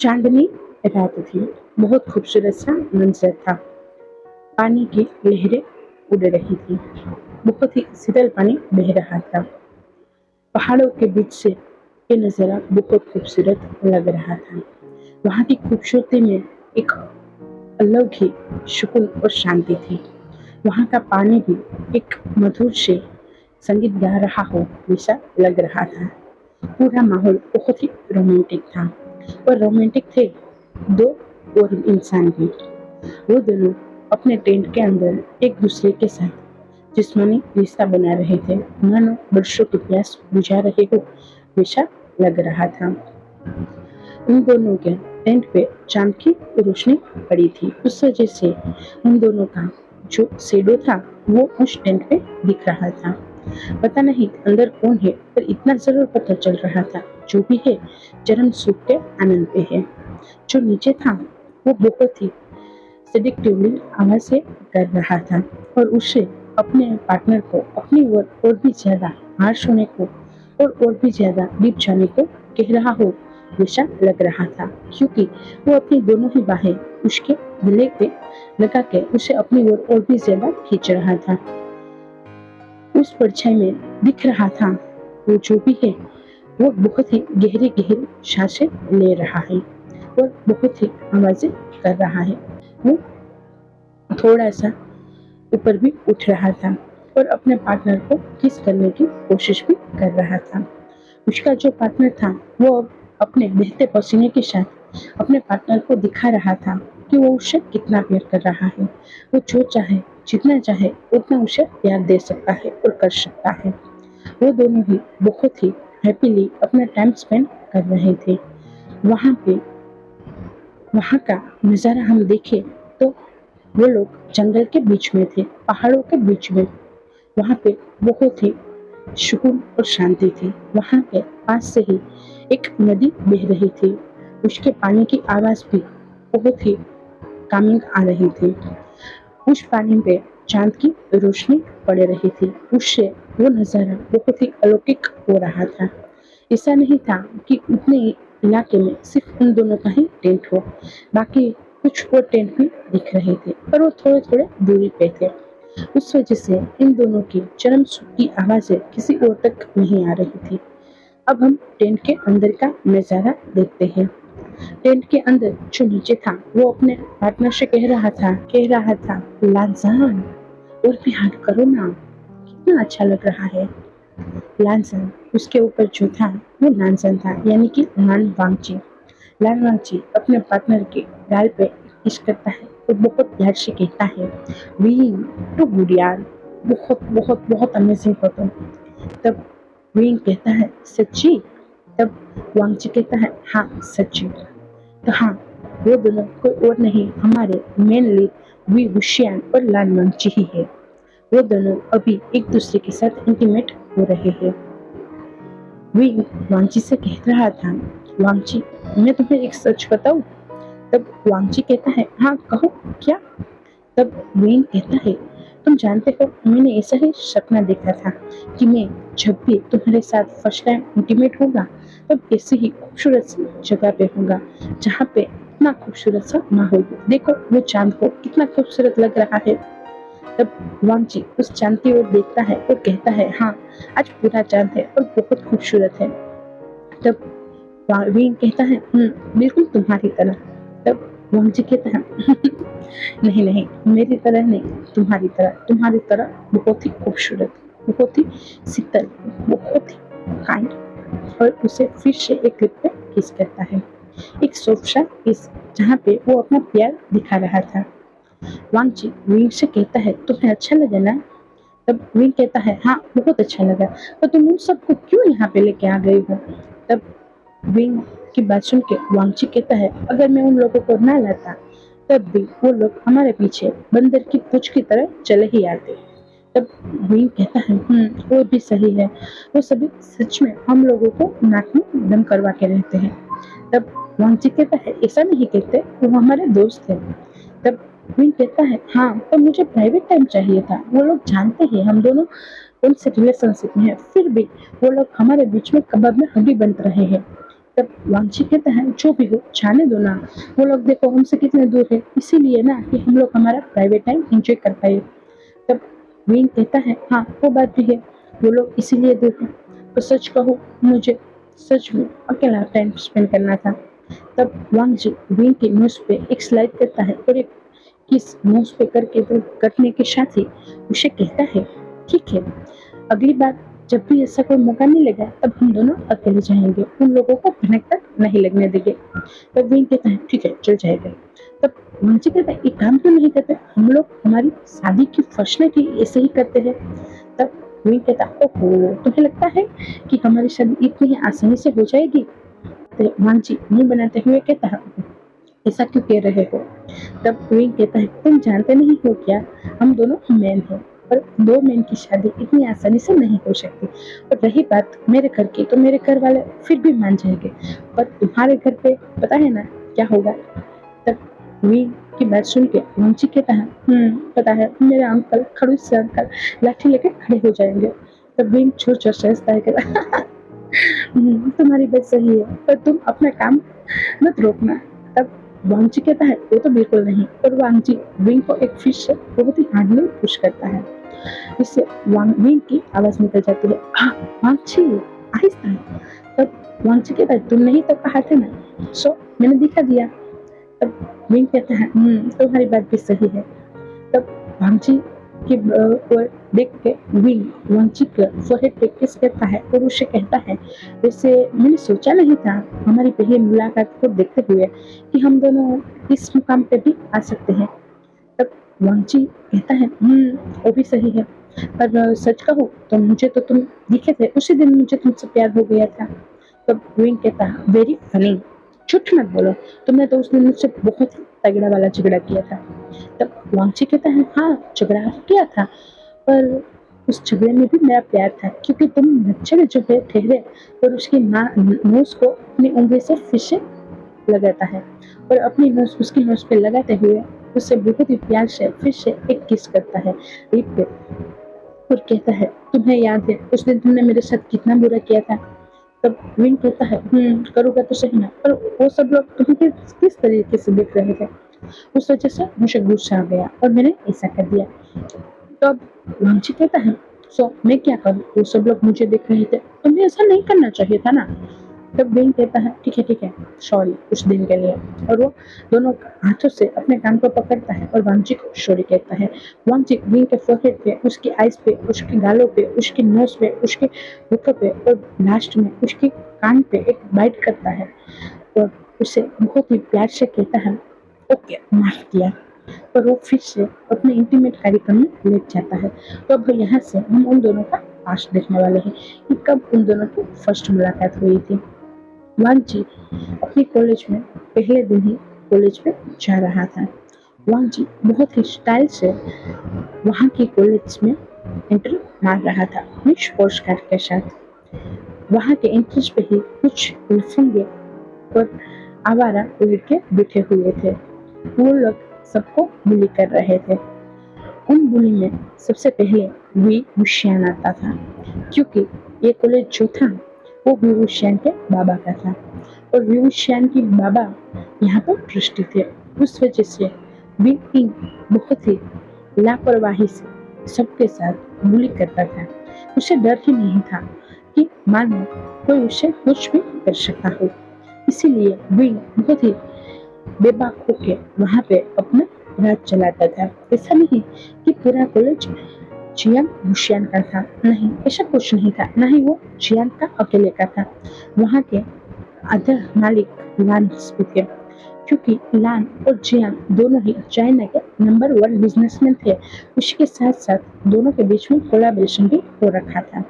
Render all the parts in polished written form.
चांदनी रात थी। बहुत खूबसूरत सा मंजर था। पानी की लहरें उड़ रही थी। बहुत ही शीतल पानी बह रहा था। पहाड़ों के बीच से ये नज़ारा बहुत खूबसूरत लग रहा था। वहाँ की खूबसूरती में एक अलग ही सुकून और शांति थी। वहाँ का पानी भी एक मधुर से संगीत गा रहा हो वैसा लग रहा था। पूरा माहौल बहुत ही रोमांटिक था और रोमांटिक थे दो और इंसान भी। वो दोनों अपने टेंट के अंदर एक दूसरे के साथ जिस्मानी रिश्ता बना रहे थे, मानो वर्षों की प्यास बुझा रहे हो वैसा लग रहा था। उन दोनों के टेंट पे चांद की रोशनी पड़ी थी। उस वजह से उन दोनों का जो शेडो था वो उस टेंट पे दिख रहा था। पता नहीं अंदर कौन है, पर इतना जरूर पता चल रहा था जो भी है चरम सुख के आनंद पे है। जो नीचे था वो बहुत ही सेडिक्टिवली आवाज से कर रहा था और उससे अपने पार्टनर को अपनी ओर और भी ज्यादा हार्श होने को और भी ज्यादा डीप जाने को कह रहा हो वैसा लग रहा था, क्योंकि वो अपनी दोनों ही बाहें उसके गले पे लगा के उसे अपनी ओर और भी ज्यादा खींच रहा था। उस परछाई में दिख रहा था वो जो भी है वो बहुत ही गहरी गहरी सांसें ले रहा है और बहुत ही आवाजें कर रहा है। वो थोड़ा सा ऊपर भी उठ रहा था और अपने पार्टनर को किस करने की कोशिश भी कर रहा था। उसका जो पार्टनर था वो अब अपने बहते पसीने के साथ अपने पार्टनर को दिखा रहा था कि वो उसे कितना प्यार कर रहा है। वो जो चाहे जितना चाहे उतना उसे प्यार दे सकता है और कर सकता है। वो दोनों ही बहुत ही हैप्पीली अपना टाइम स्पेंड कर रहे थे। वहाँ पे वहाँ का नज़ारा हम देखें तो वो लोग जंगल के बीच में थे, पहाड़ों के बीच में। वहाँ पे बहुत ही सुकून और शांति थी। वहाँ के पास से ही एक नदी बह रही थी। उसके पानी की आवाज भी बहुत ही कामिंग आ रही थी। उस पानी पे चांद की रोशनी पड़ रही थी। उससे वो नज़ारा बहुत ही अलौकिक हो रहा था। ऐसा नहीं था कि उतने इलाके में सिर्फ उन दोनों का ही टेंट हो, बाकी कुछ और टेंट भी दिख रहे थे, पर वो थोड़े थोड़े दूरी पे थे। उस वजह से इन दोनों की चरम सुख की आवाजें किसी और तक नहीं आ रही थी। अब हम टेंट के अंदर का नजारा देखते हैं। टेंट के अंदर जो नीचे था वो अपने पार्टनर से कह रहा था लाजान और भी हार्ड करो ना, कितना अच्छा लग रहा है। लानसन उसके ऊपर जो था वो लानसन था, यानी कि लान वांगची। लान वांगची अपने पार्टनर के गाल पे किस करता है और बहुत प्यार से कहता है, विंग टू गुड यार, बहुत बहुत बहुत अमेजिंग हो तुम। तब विंग कहता है सच्ची। तब वांगची कहता है हाँ सच्ची। तो हाँ, वो दोनों कोई और नहीं हमारे मेन लीड वी विशियान और लान वांगची ही है। वो दोनों अभी एक दूसरे के साथ इंटीमेट हो रहे हैं। विंग वांगची से कह रहा था, वांगची मैं तुम्हें एक सच बताऊं। तब वांगची कहता है हाँ कहो क्या। तब विंग कहता है तुम जानते हो मैंने ऐसा ही सपना देखा था कि मैं जब भी तुम्हारे साथ फर्स्ट टाइम इंटीमेट होगा तब ऐसी ही खूबसूरत सी जगह पे होगा जहाँ पे इतना खूबसूरत सा माहौल हो। देखो वो चांद को कितना खूबसूरत लग रहा है। तब वांगची उस चांद की ओर देखता है और कहता है हाँ आज पूरा चांद है और बहुत खूबसूरत है। तब विंग कहता है बिल्कुल तुम्हारी तरह। तब वांगची कहता है नहीं नहीं मेरी तरह नहीं, तुम्हारी तरह बहुत ही खूबसूरत, बहुत ही शीतल, बहुत ही काइंड। और उसे फिर से एक लिप पे किस करता है, एक सॉफ्ट सा किस, जहाँ पे वो अपना प्यार दिखा रहा था। वांगची विंग से कहता है तुम्हें अच्छा लगा ना। तब विंग कहता है हाँ बहुत अच्छा लगा, तो तुम उन सबको क्यों यहाँ पे लेके आ गई हो। तब विंग की बात सुन के वांगची कहता है अगर मैं उन लोगों को ना लाता तब भी वो लोग हमारे पीछे बंदर की पूंछ की तरह चले ही आते। तब विंग कहता है वो भी सही है, वो सभी सच में हम लोगों को नाक में दम करवा के रहते हैं। तब वांगची कहता है ऐसा नहीं कहते, वो हमारे दोस्त हैं। तब विंग कहता है हाँ पर मुझे प्राइवेट टाइम चाहिए था, वो लोग जानते हैं हम दोनों उनसे रिलेशनशिप में है, फिर भी वो लोग हमारे बीच में कबाब में हड्डी बन रहे हैं। तब वांगची कहता है जो भी हो जाने दो ना, वो लोग देखो हमसे कितने दूर है, इसीलिए ना कि हम लोग हमारा प्राइवेट टाइम एंजॉय कर पाए। तब विंग कहता है हाँ वो बात भी है, वो लोग इसीलिए दूर है। तो सच कहूँ मुझे सच में अकेला टाइम स्पेंड करना था। तब वांगजी विंग की नोज पे एक स्लाइड करता है और एक किस नोज पे करने के साथ ही उसे कहता है ठीक है, अगली बार जब भी ऐसा कोई मौका मिलेगा तब हम दोनों अकेले जाएंगे, उन लोगों को भनक तक नहीं लगने देंगे। तब विंग कहता है ठीक है चल जाएगा। तब वांगजी कहता है एक काम क्यों नहीं करते, हम लोग हमारी शादी की फर्स्ट नाइट ही ऐसे ही करते हैं। तब विंग कहता ओहो तुम्हें लगता है कि हमारी शादी इतनी ही आसानी से हो जाएगी। तो वांगजी मुंह बनाते हुए कहता है ऐसा क्यों कह रहे हो। तब विंग कहता है तुम जानते नहीं हो क्या, हम दोनों मैन हैं और दो मैन की शादी इतनी आसानी से नहीं हो सकती। और रही बात मेरे घर की तो मेरे घर वाले फिर भी मान जाएंगे, पर तुम्हारे घर पे पता है ना क्या होगा। तब विंग की बात सुन के वंशी कहता है पता है मेरे अंकल खड़ूस से अंकल लाठी लेकर खड़े हो जाएंगे। तब विंग जोर जोर से हंसता है कहता तुम्हारी बात सही है पर तुम अपना काम मत रोकना। तब वांगची कहता है वो तो बिल्कुल नहीं, और वांगची विंग को एक फिश से बहुत ही हार्डली पुश करता है, इससे विंग की आवाज निकल जाती है वांगची आहिस्ता। तब वांगची कहता है तुमने ही तो कहा था ना, सो मैंने दिखा दिया। तब विंग कहता है तुम्हारी बात भी सही है। तब वांगची की ओर देख के विंग वांगची के फोरहेड पे किस करता है और उसे कहता है वैसे मैंने सोचा नहीं था हमारी पहली मुलाकात को देखते हुए कि हम दोनों इस मुकाम पे भी आ सकते हैं। तब वांगची कहता है वो भी सही है, पर सच कहूँ तो मुझे तो तुम दिखे थे उसी दिन मुझे तुमसे प्यार हो गया था। तब विंग कहता है वेरी फनी, झूठ मत बोलो, तुमने तो उस दिन मुझसे बहुत ही तगड़ा वाला झगड़ा किया था। तब वांगची कहता है हाँ झगड़ा किया था, पर उस झगड़े में भी मेरा प्यार था क्योंकि तुम नच्छे जो है ठहरे और उसकी नोज को अपनी उंगली से फिर से लगाता है और अपनी नोज उसकी नोज पे लगाते हुए उससे बहुत ही प्यार से फिर से एक किस करता है लिप पे और कहता है तुम्हें याद है उस दिन तुमने मेरे साथ कितना बुरा किया था। तब विंग कहता है करूँगा तो सही ना, पर वो सब लोग तुम्हें किस तरीके से देख रहे थे, उस वजह से मुझे गुस्सा आ गया और मैंने ऐसा कर दिया। तो अब वांगची कहता है सो मैं क्या करूँ, वो सब लोग मुझे देख रहे थे, तुम्हें ऐसा नहीं करना चाहिए था ना। तब विंग कहता है ठीक है सॉरी उस दिन के लिए, और वो दोनों हाथों से अपने कान को पकड़ता है और वांगची को सॉरी कहता है। वांगची विंग के फोरहेड पे, उसकी आईज पे, उसके गालों पे, उसकी नोज पे, उसके होठों पे और लास्ट में उसके कान पे एक बाइट करता है और उसे बहुत ही प्यार से कहता है ओके माफ किया, पर वो फिर से अपने इंटीमेट कार्यक्रम में लेट जाता है। तो अब यहाँ से हम उन दोनों का पास्ट देखने वाले हैं कि कब उन दोनों की फर्स्ट मुलाकात हुई थी। वांगजी अपने कॉलेज में पहले दिन ही कॉलेज पे जा रहा था। वांगजी बहुत ही स्टाइल से वहाँ के कॉलेज में एंट्री मार रहा था अपनी स्पोर्ट्स कार के साथ। वहाँ के एंट्रेंस पे ही कुछ लफंगे और आवारा लड़के बैठे हुए थे, वो लोग सबको बुली कर रहे थे। उन बुली में सबसे पहले वी वुशियान आता था क्योंकि ये कॉलेज जो था वो वी वुशियान के बाबा का था और वी वुशियान की बाबा यहाँ पर ट्रस्टी थे। उस वजह से वी किंग बहुत ही लापरवाही से सबके साथ बुली करता था। उसे डर ही नहीं था कि मानो कोई उसे कुछ भी कर सकता हो, इसीलिए वी बहुत ही बेबाक होके वहाँ पे अपना राज चलाता था। ऐसा नहीं कि पूरा कॉलेज जियान वुशियान का था, नहीं ऐसा कुछ नहीं था, ना ही वो जियान का अकेले का था। वहाँ के आधा मालिक लान भी थे क्योंकि लान और जियान दोनों ही चाइना के नंबर 1 बिजनेसमैन थे। उसके साथ साथ दोनों के बीच में कोलैबोरेशन भी हो रखा था,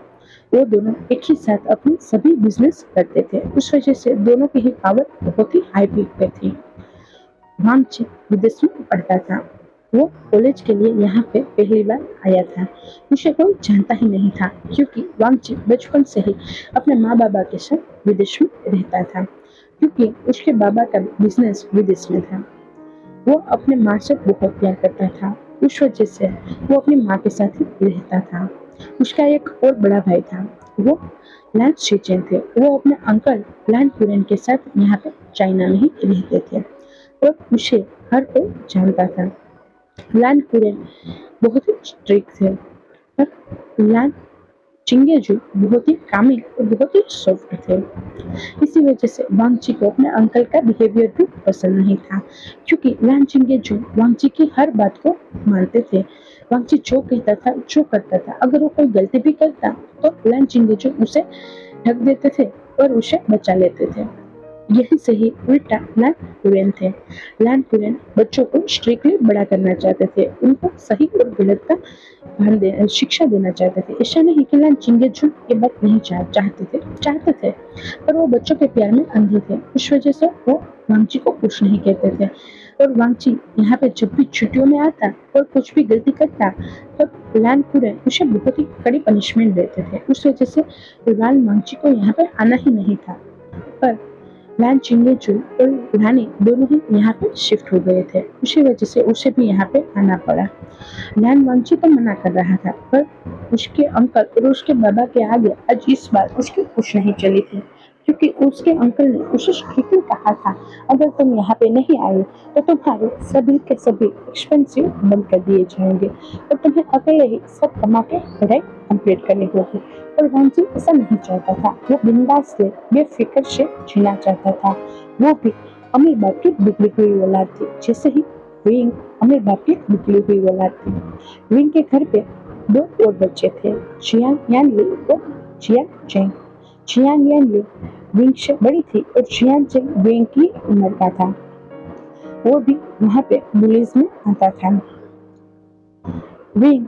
वो दोनों एक ही साथ अपनी सभी बिजनेस करते थे। उस वजह से दोनों की ही पावर बहुत ही हाई पीक पे थी। वांगची विदेश में पढ़ता था, वो कॉलेज के लिए यहाँ पे पहली बार आया था। उसे कोई जानता ही नहीं था क्योंकि वांगची बचपन से ही अपने माँ बाबा के साथ विदेश में रहता था क्योंकि उसके बाबा का बिजनेस विदेश में था। वो अपने माँ से बहुत प्यार करता था, उस वजह से वो अपनी माँ के साथ ही रहता था। उसका एक और बड़ा भाई था, वो लैंस शीचेन थे। वो अपने अंकल लैंड कुरेन के साथ यहाँ पे चाइना में ही रहते थे और उसे हर कोई जानता था। लैंड कुरेन बहुत ही स्ट्रिक्ट थे और लैंड चिंगेजू बहुत ही कामिल और बहुत ही सॉफ्ट थे। इसी वजह से वांगची को अपने अंकल का बिहेवियर भी पसंद नहीं था, क्योंकि लैन चिंगेजू वांगची की हर बात को मानते थे। वांगची जो कहता था, जो करता था, अगर वो कोई गलती भी करता तो लैन चिंगेजू उसे ढक देते थे और उसे बचा लेते थे। यही सही उल्टा लैन कुरेन थे। लैन कुरेन बच्चों को स्ट्रिक्टली बड़ा करना चाहते थे, उनको सही और गलत का शिक्षा देना चाहते थे। ऐसा नहीं कि लैन चिंगेजू ये बात नहीं चाहते थे, पर वो बच्चों के प्यार में अंधे थे। इस वजह से वो वांगची को कुछ नहीं कहते थे और वांगची यहाँ पे जब भी छुट्टियों में आता और कुछ भी गलती करता तो लैन कुरेन उसे बहुत ही कड़ी पनिशमेंट देते थे। उस वजह से लैन वांगची को यहाँ पे आना ही नहीं था। पर लैन चिंगेजू और रानी दोनों ही यहाँ पे शिफ्ट हो गए थे, उसी वजह से उसे भी यहाँ पे आना पड़ा। लैन वांगची तो मना कर रहा था, पर उसके अंकल और उसके बाबा के आगे आज इस बार उसकी कुछ नहीं चली थी, क्योंकि उसके अंकल ने उसे स्ट्रिक्टली कहा था, अगर तुम यहाँ पे नहीं आए तो तुम्हारे सभी के सभी एक्सपेंसिव बंद कर दिए जाएंगे और तुम्हें अकेले ही सब कमा के पढ़ाई कंप्लीट करनी होगी। पर वांगची ऐसा नहीं चाहता था, वो बिंदास से बेफिक्र से जीना चाहता था। वो भी अमीर बाप की बिगड़ी हुई औलाद थी, जैसे ही विंग अमीर बाप की बिगड़ी हुई औलाद थी। विंग के घर पे दो और बच्चे थे, चियांग यानली और Chiang Cheng. Chiang Yanli Wing से बड़ी थी और चियांग चेंग विंग की उम्र का था। वो भी वहाँ पे बुलीज में आता था। विंग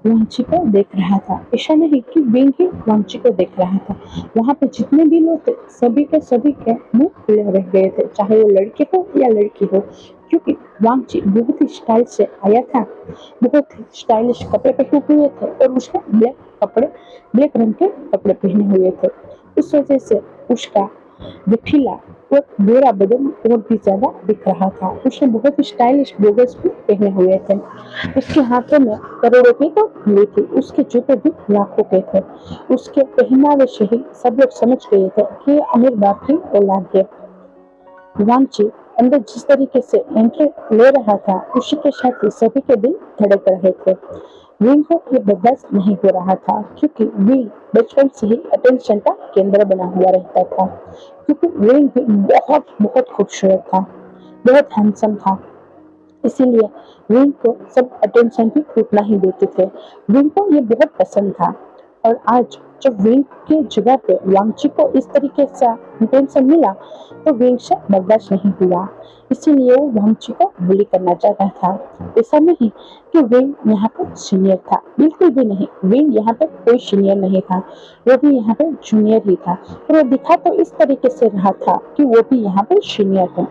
वांगची को देख रहा था, ऐसा नहीं कि विंग ही वांगची को देख रहा था। वहाँ पे जितने भी लोग थे सभी के मुंह खुले रह गए थे, चाहे वो लड़के हो या लड़की हो, क्योंकि वांगची बहुत ही स्टाइल से आया था। बहुत ही स्टाइलिश कपड़े पहने हुए थे और उसने ब्लैक रंग के कपड़े पहने हुए थे। उस वजह से उसका गठीला और गोरा बदन और भी ज्यादा दिख रहा था। उसने बहुत ही स्टाइलिश गोगल्स भी पहने हुए थे। उसके हाथों में करोड़ों की तो घड़ी थी, उसके जूते भी लाखों के थे। उसके पहनावे से ही सब लोग समझ गए थे कि ये अमीर बाप की औलाद है। वांगची अंदर जिस तरीके से एंट्री ले रहा था, उसी के साथ ही सभी के दिल धड़क रहे थे। विंग को ये बर्दाश्त नहीं हो रहा था, क्योंकि विंग बचपन से ही अटेंशन का केंद्र बना हुआ रहता था, क्योंकि विंग भी बहुत बहुत खूबसूरत था, बहुत हैंडसम था। इसीलिए विंग को सब अटेंशन भी उतना ही देते थे। विंग को ये बहुत पसंद था और आज जब विंग की जगह पे वांगची को इस तरीके से अटेंशन मिला तो विंग से बर्दाश्त नहीं हुआ। इसीलिए वो वांगची को बुली करना चाहता था। ऐसा नहीं कि विंग यहाँ पे सीनियर था, बिल्कुल भी नहीं। विंग यहाँ पे कोई सीनियर नहीं था, वो भी यहाँ पे जूनियर ही था। और वो दिखा तो इस तरीके से रहा था कि वो भी यहाँ पे सीनियर है,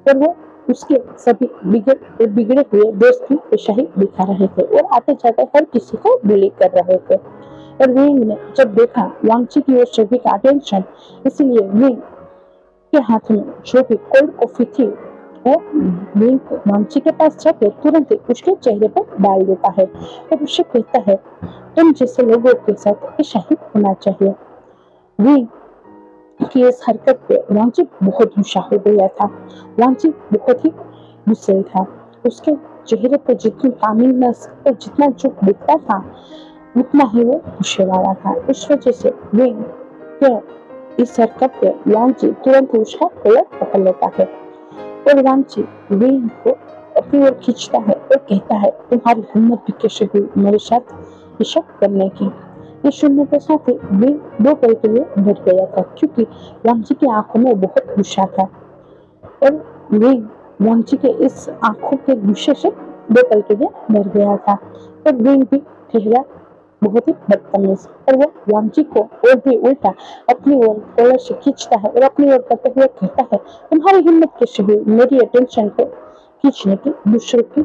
पर वो उसके सभी बिगड़े हुए दोस्त भी ऐसा ही दिखा रहे थे और आते जाते हर किसी को बुली कर रहे थे। और विंग ने जब देखा वांगची की ओर सभी का अटेंशन, इसलिए विंग के हाथ में जो भी कोल्ड कॉफी थी वो विंग वांगची के पास जाके तुरंत ही उसके चेहरे पर डाल देता है और उससे कहता है, तुम जैसे लोगों के साथ ऐसा ही होना चाहिए। विंग की इस हरकत पे वांगची बहुत गुस्सा हो गया था। वांगची बहुत ही गुस्से था। उसके चेहरे पर जितनी कामिलनेस और जितना जुक दिखता था, उतना ही वो गुस्से वाला था। उस वजह से विंग के इस हरकत पे वांगची तुरंत ही उसका कॉलर पकड़ लेता है और वांगची विंग को अपनी ओर खींचता है और कहता है, तुम्हारी हिम्मत भी कैसे हुई मेरे साथ ये करने की। ये सुनने के साथ ही विंग दो पल के लिए डर गया था, क्योंकि वांगची की आंखों में बहुत गुस्सा था और विंग वांगची के इस आंखों के गुस्से से दो पल के लिए डर गया था। और विंग भी ठहरा बहुत ही बदतमीज, और वो वांगची को और भी उल्टा अपनी ओर कॉलर से खींचता है और अपनी ओर करते हुए कहता है, तुम्हारी हिम्मत कैसे हुई मेरी अटेंशन को खींचने की, दूसरों की।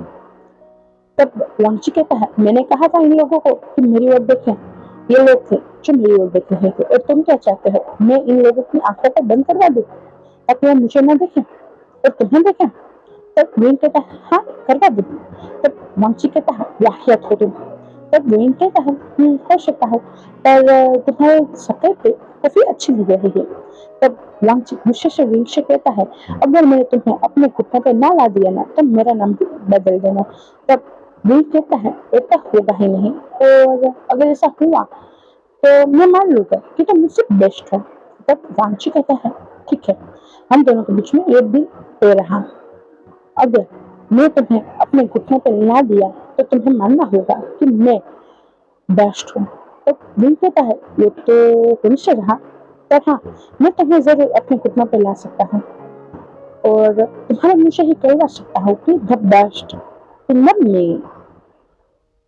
तब वांगची कहता है, मैंने कहा था इन लोगों को कि मेरी ओर देखें। ये लोग थे जो मेरी ओर देख रहे थे, और तुम क्या चाहते हो, मैं इन लोगों की आंखों को बंद करवा दूं ताकि वो मुझे ना देखें और तुम्हें देखें। तब विंग कहता है, हाँ करवा दो। तब वांगची कहता है, वाहियत हो तुम, तब विंग कहता है, हो सकता है, पर तुम्हारे सफ़र पे काफ़ी अच्छी लग रही है। तब वांगची गुस्से से विंग से कहता है, अगर मैंने तुम्हें अपने घुटनों पे ना ला दिया ना, तो मेरा नाम भी बदल देना। तब विंग कहता है, ऐसा होगा ही नहीं, और अगर ऐसा हुआ तो मैं मान लूँगा कि तुम मुझसे बेस्ट हो। तब वांगची कहता है, ठीक है, हम दोनों के बीच में एक दिन तय रहा। अगर मैं तुम्हें अपने घुटनों पे ला दिया तो तुम्हें मानना होगा कि मैं बेस्ट हूँ। तो विंग कहता है, ये तो हमेशा रहा, पर हाँ, मैं तुम्हें ज़रूर अपने घुटनों पे ला सकता हूँ और तुम्हारे मुँह से ही कहलवा सकता हूँ कि द बेस्ट, मतलब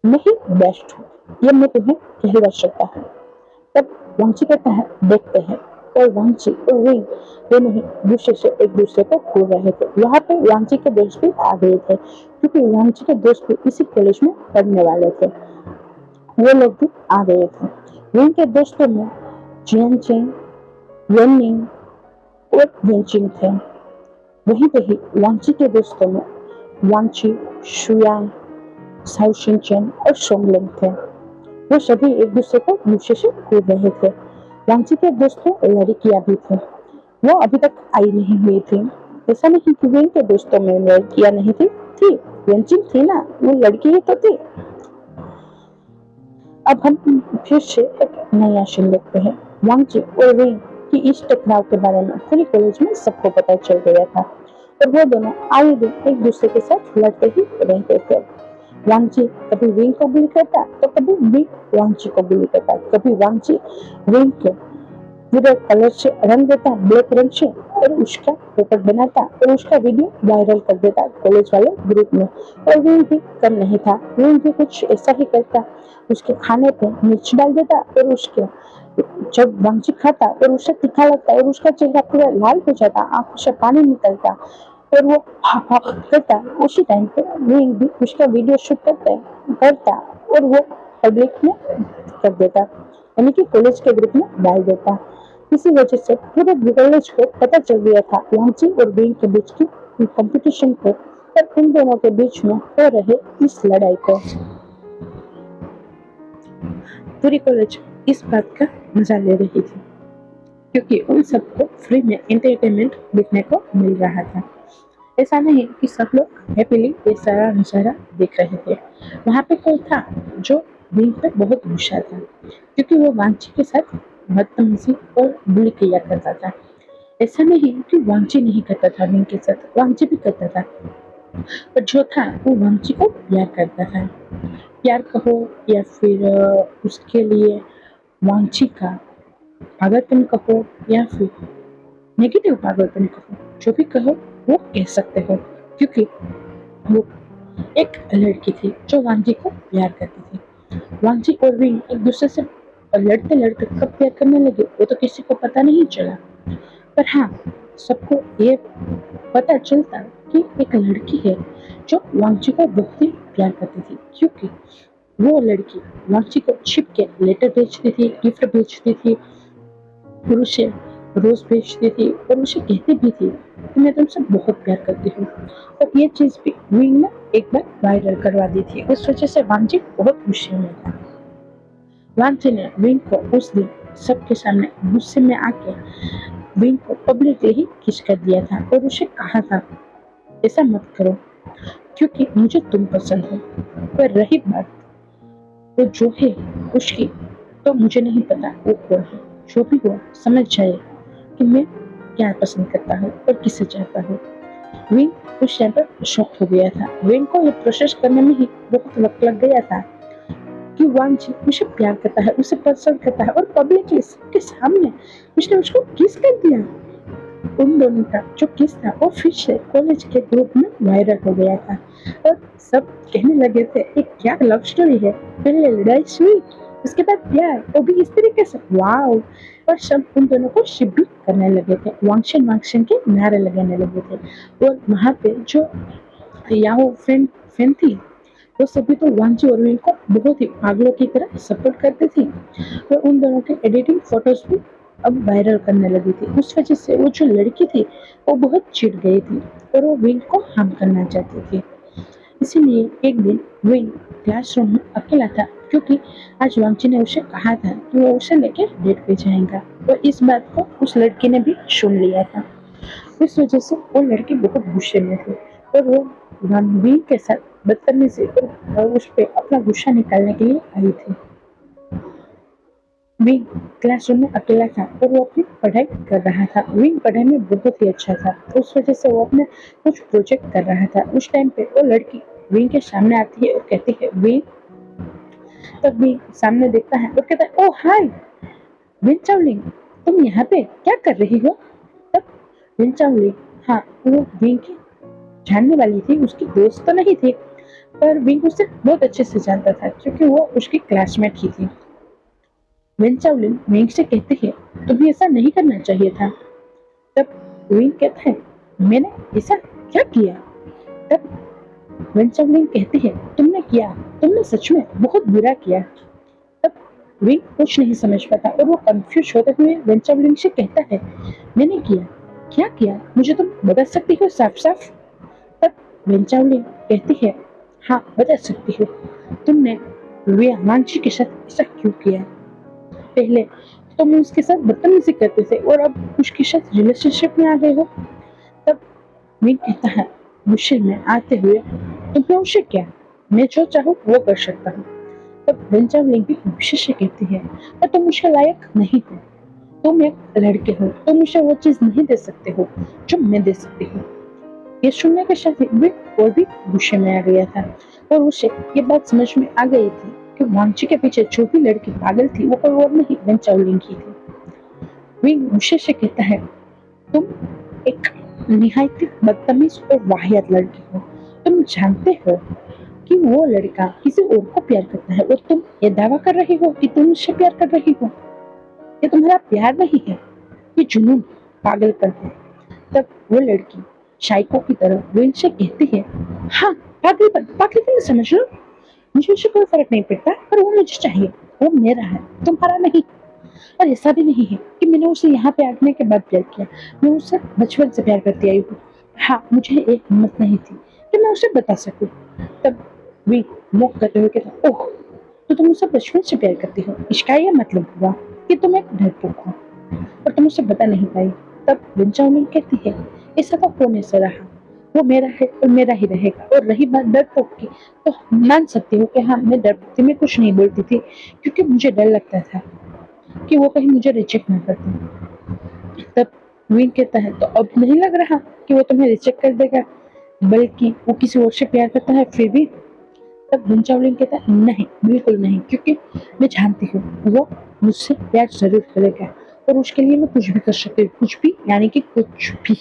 मैं ही बेस्ट हूँ, ये मैं तुम्हें कहलवा सकता हूँ। तब वांची कहता है, देखते हैं। और वांची और विंग दोनों ही गुस्से से एक दूसरे को घूर रहे थे। वहां पे वांची के दोस्त भी आ गए थे, क्योंकि वांची के दोस्त भी इसी कॉलेज में पढ़ने वाले थे। वो लोग भी आ गए थे। विंग के दोस्तों में जियन चिंग, येनिंग और वेंचिंग थे। वहीं पे ही वांची के दोस्तों में वांची, शुयांग, साउशिनचेन और सोंगलेंग थे। वो सभी एक दूसरे को गुस्से से घूर रहे थे। वांची के दोस्तों लड़कियां भी थी, वो अभी तक आई नहीं हुई थी। ऐसा नहीं कि विंग के दोस्तों में लड़कियां नहीं थी, वेंचिंग थी ना, वो लड़की ही तो थी। अब हम फिर से एक नया सीन देखते हैं। वांगची और विंग की इस टकराव के बारे में पूरी कॉलेज में सबको पता चल गया था, और वो दोनों आए दिन एक दूसरे के साथ लड़ते ही रहते थे। वांगची कभी विंग को बुली करता तो कभी विंग वांगची को बुली करता, कभी वांगची विंग के पूरे कलर से रंग देता, ब्लैक रंग से, और उसका पेपर बनाता और उसका वीडियो वायरल कर देता कॉलेज वाले ग्रुप में। और वो भी कम नहीं था, वो भी कुछ ऐसा ही करता, उसके खाने पे मिर्च डाल देता, और उसके जब वांगची खाता और उसे तीखा लगता और उसका चेहरा पूरा लाल हो जाता, आंखों से पानी निकलता और वो हाँ हाँ करता, उसी टाइम पे वो भी उसका वीडियो शूट करता और वो पब्लिक में कर देता, यानी कि कॉलेज के ग्रुप में डाल देता। इसी वजह से पूरे कॉलेज को पता चल गया था वांची और विंग के बीच की कंपटीशन को, और इन दोनों के बीच में हो रहे इस लड़ाई को। पूरी कॉलेज इस बात का मजा ले रही थी, क्योंकि उन सबको फ्री में एंटरटेनमेंट देखने को मिल रहा था। ऐसा नहीं कि सब लोग हैप्पीली ये सारा नजारा देख रहे थे। वहाँ पे कोई था जो विंग पे बहुत गुस्सा था, क्योंकि वो वांची के साथ बदतमीजी और बुली किया करता था। ऐसा नहीं कि वांची नहीं करता था विंग के साथ, वांची भी करता था, पर जो था वो वांची को प्यार करता था। प्यार कहो या फिर उसके लिए वांची का पागलपन कहो या फिर नेगेटिव पागलपन कहो, जो भी कहो वो कह सकते हो, क्योंकि वो एक लड़की थी जो वांजी को प्यार करती थी। वांजी और विंग एक दूसरे से लड़ते लड़ते कब प्यार करने लगे वो तो किसी को पता नहीं चला, पर हाँ, सबको ये पता चलता कि एक लड़की है जो वांची को बहुत ही प्यार करती थी, क्योंकि वो लड़की वांची को छिप के लेटर भेजती थी, गिफ्ट भेजती थी, और उसे रोज भेजती थी, और उसे कहती भी थी कि मैं तुमसे बहुत प्यार करती हूँ। और ये चीज भी विंग ने एक बार वायरल करवा दी थी, उस वजह से वांची बहुत गुस्से में था। वांची ने विंग को उस दिन सबके सामने गुस्से में आके विंग को पब्लिकली ही किस कर दिया था, और उसे कहा था, ऐसा मत करो क्योंकि मुझे तुम पसंद हो। पर रही बात वो जो है उसकी, तो मुझे नहीं पता वो कौन है। जो भी हो समझ जाए कि मैं क्या पसंद करता हूँ और किसे चाहता हूँ। विंग उस टाइम पर शॉक हो गया था। विंग को ये प्रोसेस करने में ही बहुत वक्त लग गया था कि वांची उसे प्यार करता है, उसे पसंद करता है, और पब्लिकली सबके सामने उसने उसको किस कर दिया। उन दोनों का जो किस था वो फिर से कॉलेज के ग्रुप में वायरल हो गया था, और सब कहने लगे थे ये क्या लव स्टोरी है, पहले लड़ाई हुई उसके बाद प्यार, वो भी इस तरीके से, वाओ। और सब उन दोनों को शिप भी करने लगे थे, वांगशन वांगशन के नारे लगाने लगे थे। और वहाँ पे जो याहो फ्रेंड फ्रेंड थी, वो सभी तो वांची और विंग को बहुत ही पागलों की तरह सपोर्ट करती थी, और उन दोनों के एडिटिंग फोटोज भी अब वायरल करने लगी थी। उस वजह से वो जो लड़की थी वो बहुत चिढ़ गई थी, और वो विंग को हार्म करना चाहती थी। इसीलिए एक दिन विंग क्लासरूम में अकेला था, क्योंकि आज वांगची ने उसे कहा था कि वो उसे लेके डेट पे जाएगा, और इस बात को उस लड़की ने भी सुन लिया था। इस वजह से वो लड़की बहुत गुस्से में थी, और वो रणवीर के साथ बदतमीजी और उस पे अपना गुस्सा निकालने के लिए आई थी। विंग क्लासरूम में अकेला था और वो अपनी पढ़ाई कर रहा था। विंग पढ़ाई में बहुत ही अच्छा था, उस वजह से वो अपने कुछ प्रोजेक्ट कर रहा था। उस टाइम पे वो लड़की विंग के सामने आती है और कहती है विंग। तब विंग सामने देखता है और कहता है, ओ हाय विंग चावलिंग, तुम यहाँ पे क्या कर रही हो? तब विंग चावलिंग, हाँ, वो विंग की जानने वाली थी, उसकी दोस्त तो नहीं थी, पर विंग उसे बहुत अच्छे से जानता था क्योंकि वो उसकी क्लासमेट ही थी। विंग चावलिन विंग से कहती है, तुम्हें ऐसा नहीं करना चाहिए था। तब विंग कहता है, मैंने ऐसा क्या किया? तब विंग चावलिन कहती है, तुमने किया, तुमने सच में बहुत बुरा किया। तब विंग कुछ नहीं समझ पाता और वो कंफ्यूज होते हुए विंग चावलिन से कहता है, मैंने किया, क्या किया, मुझे तुम बता सकती हो साफ साफ? तब विंग चावलिन कहती है, हाँ बता सकती हो, तुमने वे मांझी के साथ ऐसा क्यों किया? पहले तुम उसके साथ बदतमीजी करते थे और अब उसके साथ रिलेशनशिप में आ गए हो। तब विंग कहता है मुश्किल में आते हुए, तुम्हें उससे क्या, मैं जो चाहूँ वो कर सकता हूँ। तब विंचाव लिंग भी गुस्से से कहती है, पर तुम उसके लायक नहीं हो, तुम एक लड़के हो, तुम उसे वो चीज नहीं दे सकते हो जो मैं दे सकती हूँ। ये सुनने के साथ विंग और भी गुस्से में आ गया था, और उसे ये बात समझ में आ गई थी कि वांगची के पीछे जो भी लड़की पागल थी वो कोई और नहीं विंचाव लिंग की थी। विंग गुस्से से कहता है, तुम एक निहायत ही बदतमीज और वाहियात लड़की हो। तुम जानते हो कि वो लड़का किसी और को प्यार करता है और तुम ये दावा कर रही हो कि तुम उससे प्यार कर रही हो। ये तुम्हारा प्यार नहीं है, ये जुनून, पागलपन है। तब वो लड़की शाइको की तरह विंग से कहती है, हाँ पागलपन, पागलपन समझ लो, मुझे उससे कोई फर्क नहीं पड़ता, पर वो मुझे चाहिए, वो मेरा है, तुम्हारा नहीं। और ऐसा भी नहीं है कि मैंने उसे यहाँ पे आने के बाद प्यार किया, मैं उससे बचपन से प्यार करती आई हूँ। हाँ, मुझे एक हिम्मत नहीं थी कि मैं उसे बता सकूं। तब वे मुख करते हुए कहता, ओह, तो तुम उसे बचपन से प्यार करती हो, इसका यह मतलब हुआ कि तुम एक डरपोक हो और तुम उसे बता नहीं पाई। तब विंचाउलिन कहती है, ऐसा तो होने से रहा, वो मेरा है और मेरा ही रहेगा। और रही बात डरपोक की, तो मान सकती हूँ कि हाँ, मैं डरपोक थी, मैं कुछ नहीं बोलती थी क्योंकि मुझे डर लगता था कि वो कहीं मुझे रिजेक्ट ना कर दे। तब विंग कहता है, तो अब नहीं लग रहा कि वो तुम्हें रिजेक्ट कर देगा, बल्कि वो किसी और से प्यार करता है फिर भी? तब विंचावलिन कहता है, नहीं, बिल्कुल नहीं, क्योंकि मैं जानती हूँ वो मुझसे प्यार जरूर करेगा और उसके लिए मैं कुछ भी कर सकती हूँ, कुछ भी यानी कि कुछ भी।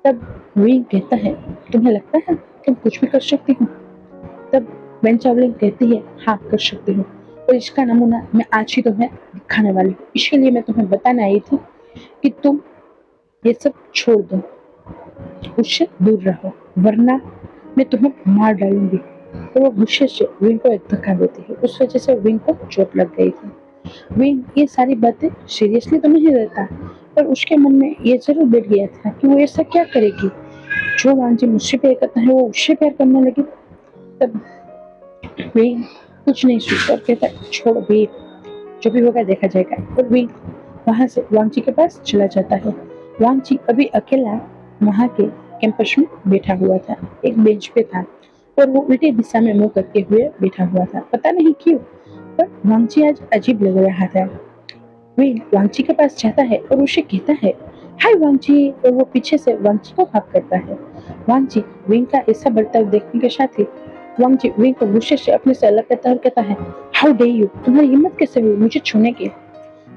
तब विंग कहता है, तुम्हें लगता है तुम कुछ भी कर सकती हो? तब विंचावलिन कहती है, हाँ कर सकती हूँ, और इसका नमूना मैं आज ही तुम्हें दिखाने वाली हूँ। इसके लिए मैं तुम्हें बताने आई थी कि तुम ये सब छोड़ दो, उससे दूर रहो, वरना मैं तुम्हें मार डालूंगी। तो वो गुस्से से विंग को एक धक्का देती है, उस वजह से विंग को चोट लग गई थी। विंग ये सारी बातें सीरियसली तो नहीं रहता, पर उसके मन में ये जरूर बैठ गया था कि वो ऐसा क्या करेगी, जो वांजी मुझसे प्यार करता है वो उससे प्यार करने लगी। तब विंग कुछ नहीं सोचता और कहता है, छोड़ भी, जो भी होगा देखा जाएगा। और विंग वहां से वांगची के पास चला जाता है। वांगची अभी अकेला वहां के कैंपस में बैठा हुआ था, एक बेंच पे था, और वो उल्टी दिशा में मुंह करते हुए बैठा हुआ था। पता नहीं क्यों, पर वांगची आज अजीब लग रहा था। विंग वांगची के पास जाता है और उसे कहता है, हाय वांगची, और वो पीछे से वांगची को हक करता है। वांगची विंग का ऐसा बर्ताव देखने के साथ ही वांगची विंग को गुस्से से अपने से अलग करता है और कहता है, हाउ डे यू, तुम्हारी हिम्मत कैसे हुई मुझे छूने की?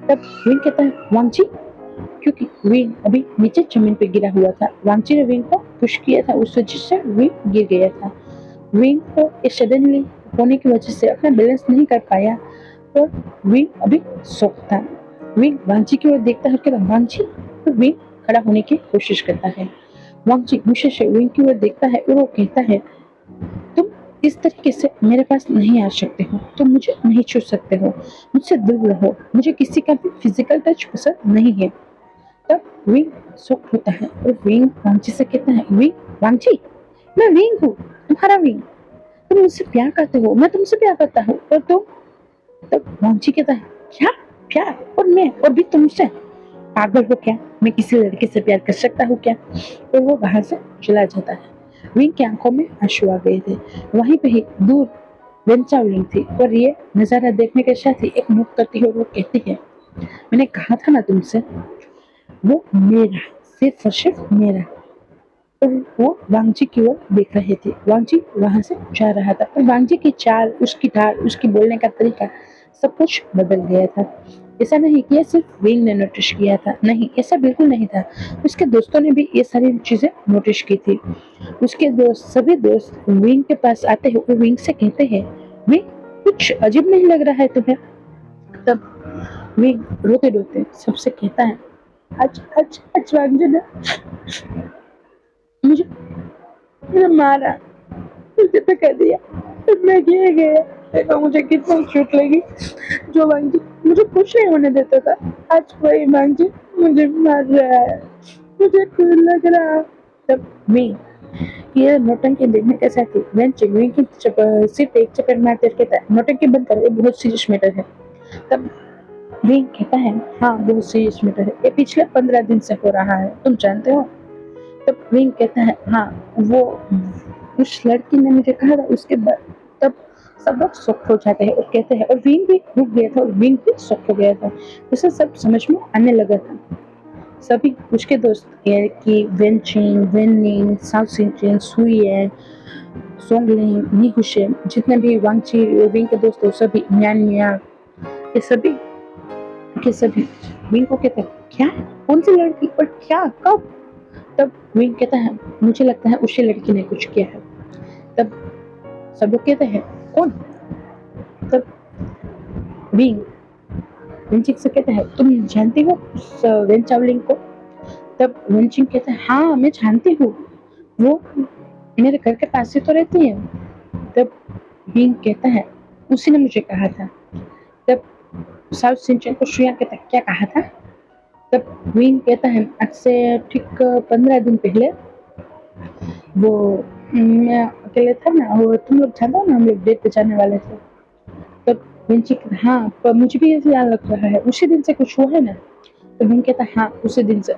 तब विंग कहता है, वांगची, क्योंकि विंग अभी नीचे जमीन पे गिरा हुआ था, वांगची ने विंग को पुश किया था, उस वजह से विंग गिर गया था। विंग को इस सडनली होने की वजह से अपना बैलेंस नहीं कर पाया और विंग अभी शॉक था। विंग वांगची की ओर देखता है, कहता वांगची, तो विंग खड़ा होने की कोशिश करता है। वांगची गुस्से से विंग की ओर देखता है और वो कहता है, तुम इस तरीके से मेरे पास नहीं आ सकते हो, तुम मुझे नहीं छू सकते हो, मुझसे दूर रहो, मुझे किसी का भी फिजिकल टच पसंद नहीं है। तब विंग शॉक होता है और विंग वांगची से कहता है, विंग, वांगची, मैं विंग हूँ, तुम्हारा विंग, तुम मुझसे प्यार करते हो, मैं तुमसे प्यार करता हूँ, और तुम। तब वांची कहता है, क्या प्यार, और मैं, और भी तुमसे, पागल हो क्या, मैं किसी लड़के से प्यार कर सकता हूँ क्या। और वो वहां से चला जाता है। विंग की आंखों में आंसू आ गए थे। वहीं पे ही दूर वेंचावलिंग थी, और ये नजारा देखने के साथ ही एक मुख करती है और वो कहती है, मैंने कहा था ना तुमसे, वो मेरा, सिर्फ और सिर्फ मेरा। और वो वांगजी की ओर देख रहे थे। वांगजी वहां से जा रहा था, और वांगजी की चाल, उसकी ढाल, उसकी बोलने का तरीका, सब कुछ बदल गया था। ऐसा नहीं कि ये सिर्फ विंग ने नोटिस किया था, नहीं, ऐसा बिल्कुल नहीं था। उसके दोस्तों ने भी ये सारी चीजें नोटिस की थी। उसके दोस्त, सभी दोस्त विंग के पास आते हैं और विंग से कहते हैं, विंग, कुछ अजीब नहीं लग रहा है तुम्हें। तब विंग रोते रोते सबसे कहता है, आज आज आज वांगजी ने मुझे मुझे मारा, मुझे धक्का दिया, फिर मैं गिर गया। देखो मुझे कितना चोट लगी। जो वांगजी मुझे कुछ नहीं होने देता था, आज वही वांगजी मुझे मार रहा है, मुझे क्यों लग रहा। तब मैं ये नौटंकी देखने के साथ ही बेंच विंग की सिर्फ एक चक्कर मारते कहता है, नौटंकी बंद कर, ये बहुत सीरियस मैटर है। तब विंग कहता है, हाँ बहुत सीरियस मैटर है, ये पिछले 15 दिन से हो रहा है, तुम जानते हो। तब विंग कहता है, हाँ, वो उस लड़की ने मुझे कहा था, उसके बाद। तब सब लोग शॉक हो जाते हैं और कहते हैं, और विंग भी रुक गया था, और विंग भी शॉक हो गया था। उसे सब समझ में आने लगा था। सभी उसके दोस्त कि वेंचिन, वेनिंग, साउथ सिंचिन, सुइए, सोंगलिंग, निहुशे, जितने भी वांगची विंग के दोस्त थे, सभी म्यान मिया, ये सभी के सभी विंग को कहते हैं, क्या, कौन सी लड़की, और क्या, कब। तब विंग कहता है, मुझे लगता है उसी लड़की ने कुछ किया है। तब सब लोग कहते हैं, कौन। तब विंग वेंचिंग से कहता है, तुम जानती हो उस वेंचावलिंग को। तब वेंचिंग कहता है, हाँ मैं जानती हूँ, वो मेरे घर के पास ही तो रहती है। तब विंग कहता है, उसी ने मुझे कहा था। तब साउथ सिंचन को श्रेया कहता है, क्या कहा था। तब विंग कहता है, आज से ठीक 15 दिन पहले वो, मैं अकेले था ना, वो तुम लोग जानते हो ना, हम लोग डेट पे जाने वाले थे। तब विंची, हाँ, पर मुझे भी ऐसे याद लग रहा है, उसी दिन से कुछ हुआ है ना। तो विंग कहता, हाँ उसी दिन से।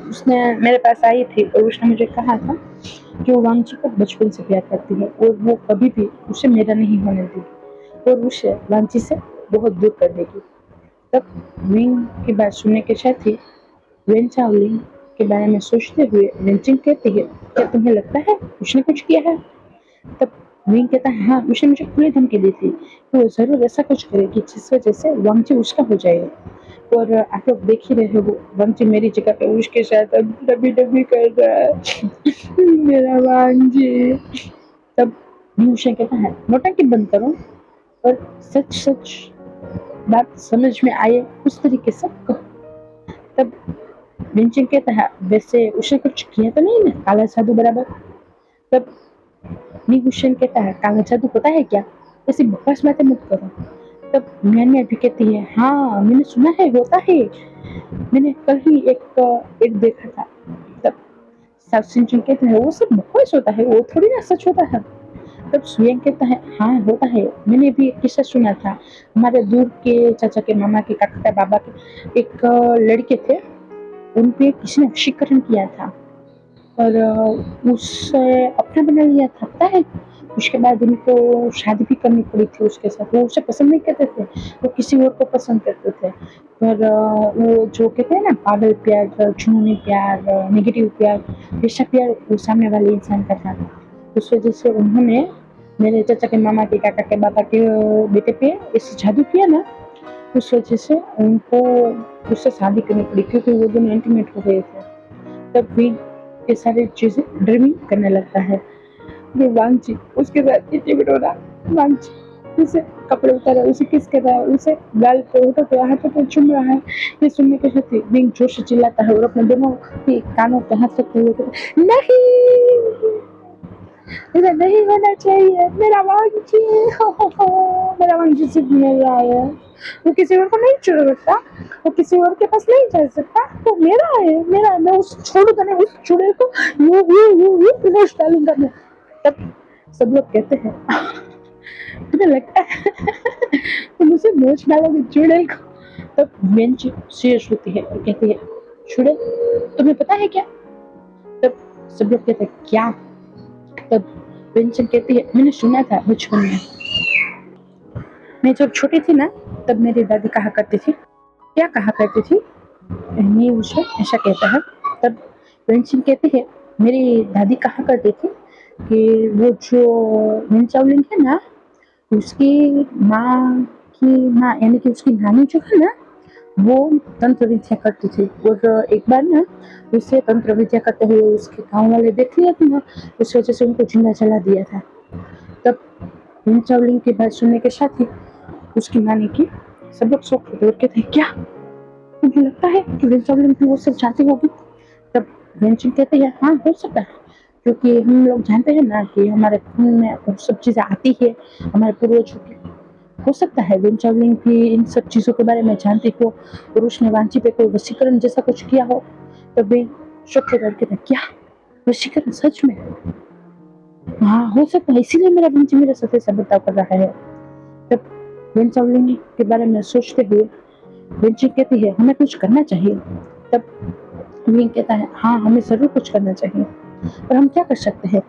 उसने मेरे पास आई थी और उसने मुझे कहा था कि वो वांगची को बचपन से प्यार करती है, और वो कभी भी उसे मेरा नहीं होने देगी, और उसे वांगची से बहुत दूर कर देगी। तब विंग की बात सुनने के साथ ही वेन चावलिंग के बारे में सोचते हुए वेंचिंग कहती है, क्या तुम्हें लगता है उसने कुछ किया है। तब विंग कहता है, हाँ, उसने मुझे खुली धमकी दी थी कि वो जरूर ऐसा कुछ करेगी जिस वजह से वांगची उसका हो जाए। और आप लोग देख ही रहे हो, वांगची मेरी जगह पे उसके साथ अब डबी डबी कर रहा है। मेरा वांगची। तब भीमसेन कहता है, नौटंकी बंद करो और सच सच बात समझ में आए उस तरीके से कहो। तब विंचिंग कहता है, वैसे उसने कुछ किया तो नहीं ना, काला जादू बराबर। तब निगुशन कहता है, काला जादू पता है क्या, ऐसी बकवास बातें मत करो। तब मैंने भी कहती है, हाँ मैंने सुना है होता है, मैंने कल ही एक देखा था। तब सब सिंचन कहते हैं, वो सब बकवास होता है, वो थोड़ी ना सच होता है। तब सुयंग कहता है, हाँ होता है, मैंने भी एक किस्सा सुना था। हमारे दूर के चाचा के, मामा के, काका के, बाबा के एक लड़के थे, उन पे किसी ने वशीकरण किया था, और उससे अपना बना लिया था, पता है। उसके बाद उनको शादी भी करनी पड़ी थी उसके साथ। वो उसे पसंद नहीं करते थे, वो किसी और को पसंद करते थे। पर वो जो कहते हैं ना, पागल प्यार, जुनूनी प्यार, नेगेटिव प्यार, वैसा प्यार वो सामने वाले इंसान का था। उस वजह से उन्होंने मेरे चाचा के, मामा के, काका के, बाबा के बेटे पे ऐसे जादू किया ना, उस वजह से उनको उससे शादी करनी पड़ी, क्योंकि वो दोनों इंटीमेट हो गए थे। तब भी ये सारी चीजें ड्रीमिंग करने लगता है। वो वांगची उसके साथ इंटीमेट हो रहा, वांगची उसे कपड़े उतारा, उसे किस कर रहा है, उसे गाल पे, होठों पे, हाथों पे चूम रहा है। ये सुनने के साथ ही विंग जोश से चिल्लाता है और अपने दोनों ही कानों पे हाथ रखते हुए कहता है, नहीं, ऐसा नहीं होना चाहिए, मेरा वांगची, हो, मेरा वांगची सिर्फ मेरा है, वो किसी और को नहीं छोड़ सकता, वो किसी और के पास नहीं जा सकता, वो मेरा है, मैं उस छोड़ूंगा नहीं, उस चूड़े को यू डालूंगा मैं। तब सब लोग कहते हैं तुम्हें लगता है तुम उसे नोच डालोगे चुड़ैल को? तब वेंची सीरियस होती है और कहती है चुड़ैल तुम्हें पता है क्या? तब सब लोग कहते हैं क्या? तब वेंचन कहती है मैंने सुना था बचपन में, मैं जब छोटी थी ना तब मेरी दादी कहा करती थी। क्या कहा करती थी? नहीं उसे ऐसा कहता है। तब वेंचन कहती है मेरी दादी कहा करती थी कि वो जो वेंचावलिन है ना उसकी माँ की माँ यानी कि उसकी नानी जो है ना वो तंत्र विद्या करती थी और एक बार ना उसे तंत्र विद्या करते हुए उसके गाँव वाले देख लिया था ना, उस वजह से उनको जिंदा जला दिया था। तब वेंचावलिन की बात सुनने के साथ ही उसकी नानी की सब लोग शौक हो के थे क्या मुझे लगता है कि वेंचावलिन भी वो सब जानती होगी। तब वेंचन कहते हैं हाँ हो सकता है, क्योंकि हम लोग जानते हैं ना कि हमारे खून में वो सब चीजें आती है हमारे पूर्वजों की। हो सकता है वेंचावलिन भी इन सब चीजों के बारे में जानती हो और उसने वांची पे कोई वशीकरण जैसा कुछ किया हो। तब वे शौक करके थे क्या वशीकरण सच में? हाँ हो सकता है, इसीलिए मेरा वांची मेरे साथ ऐसा बर्ताव कर रहा है। तब वेंचावलिन के बारे में सोचते हुए वेंची कहती है हमें कुछ करना चाहिए। तब विंग कहता है हाँ हमें जरूर कुछ करना चाहिए, पर हम क्या कर सकते हैं?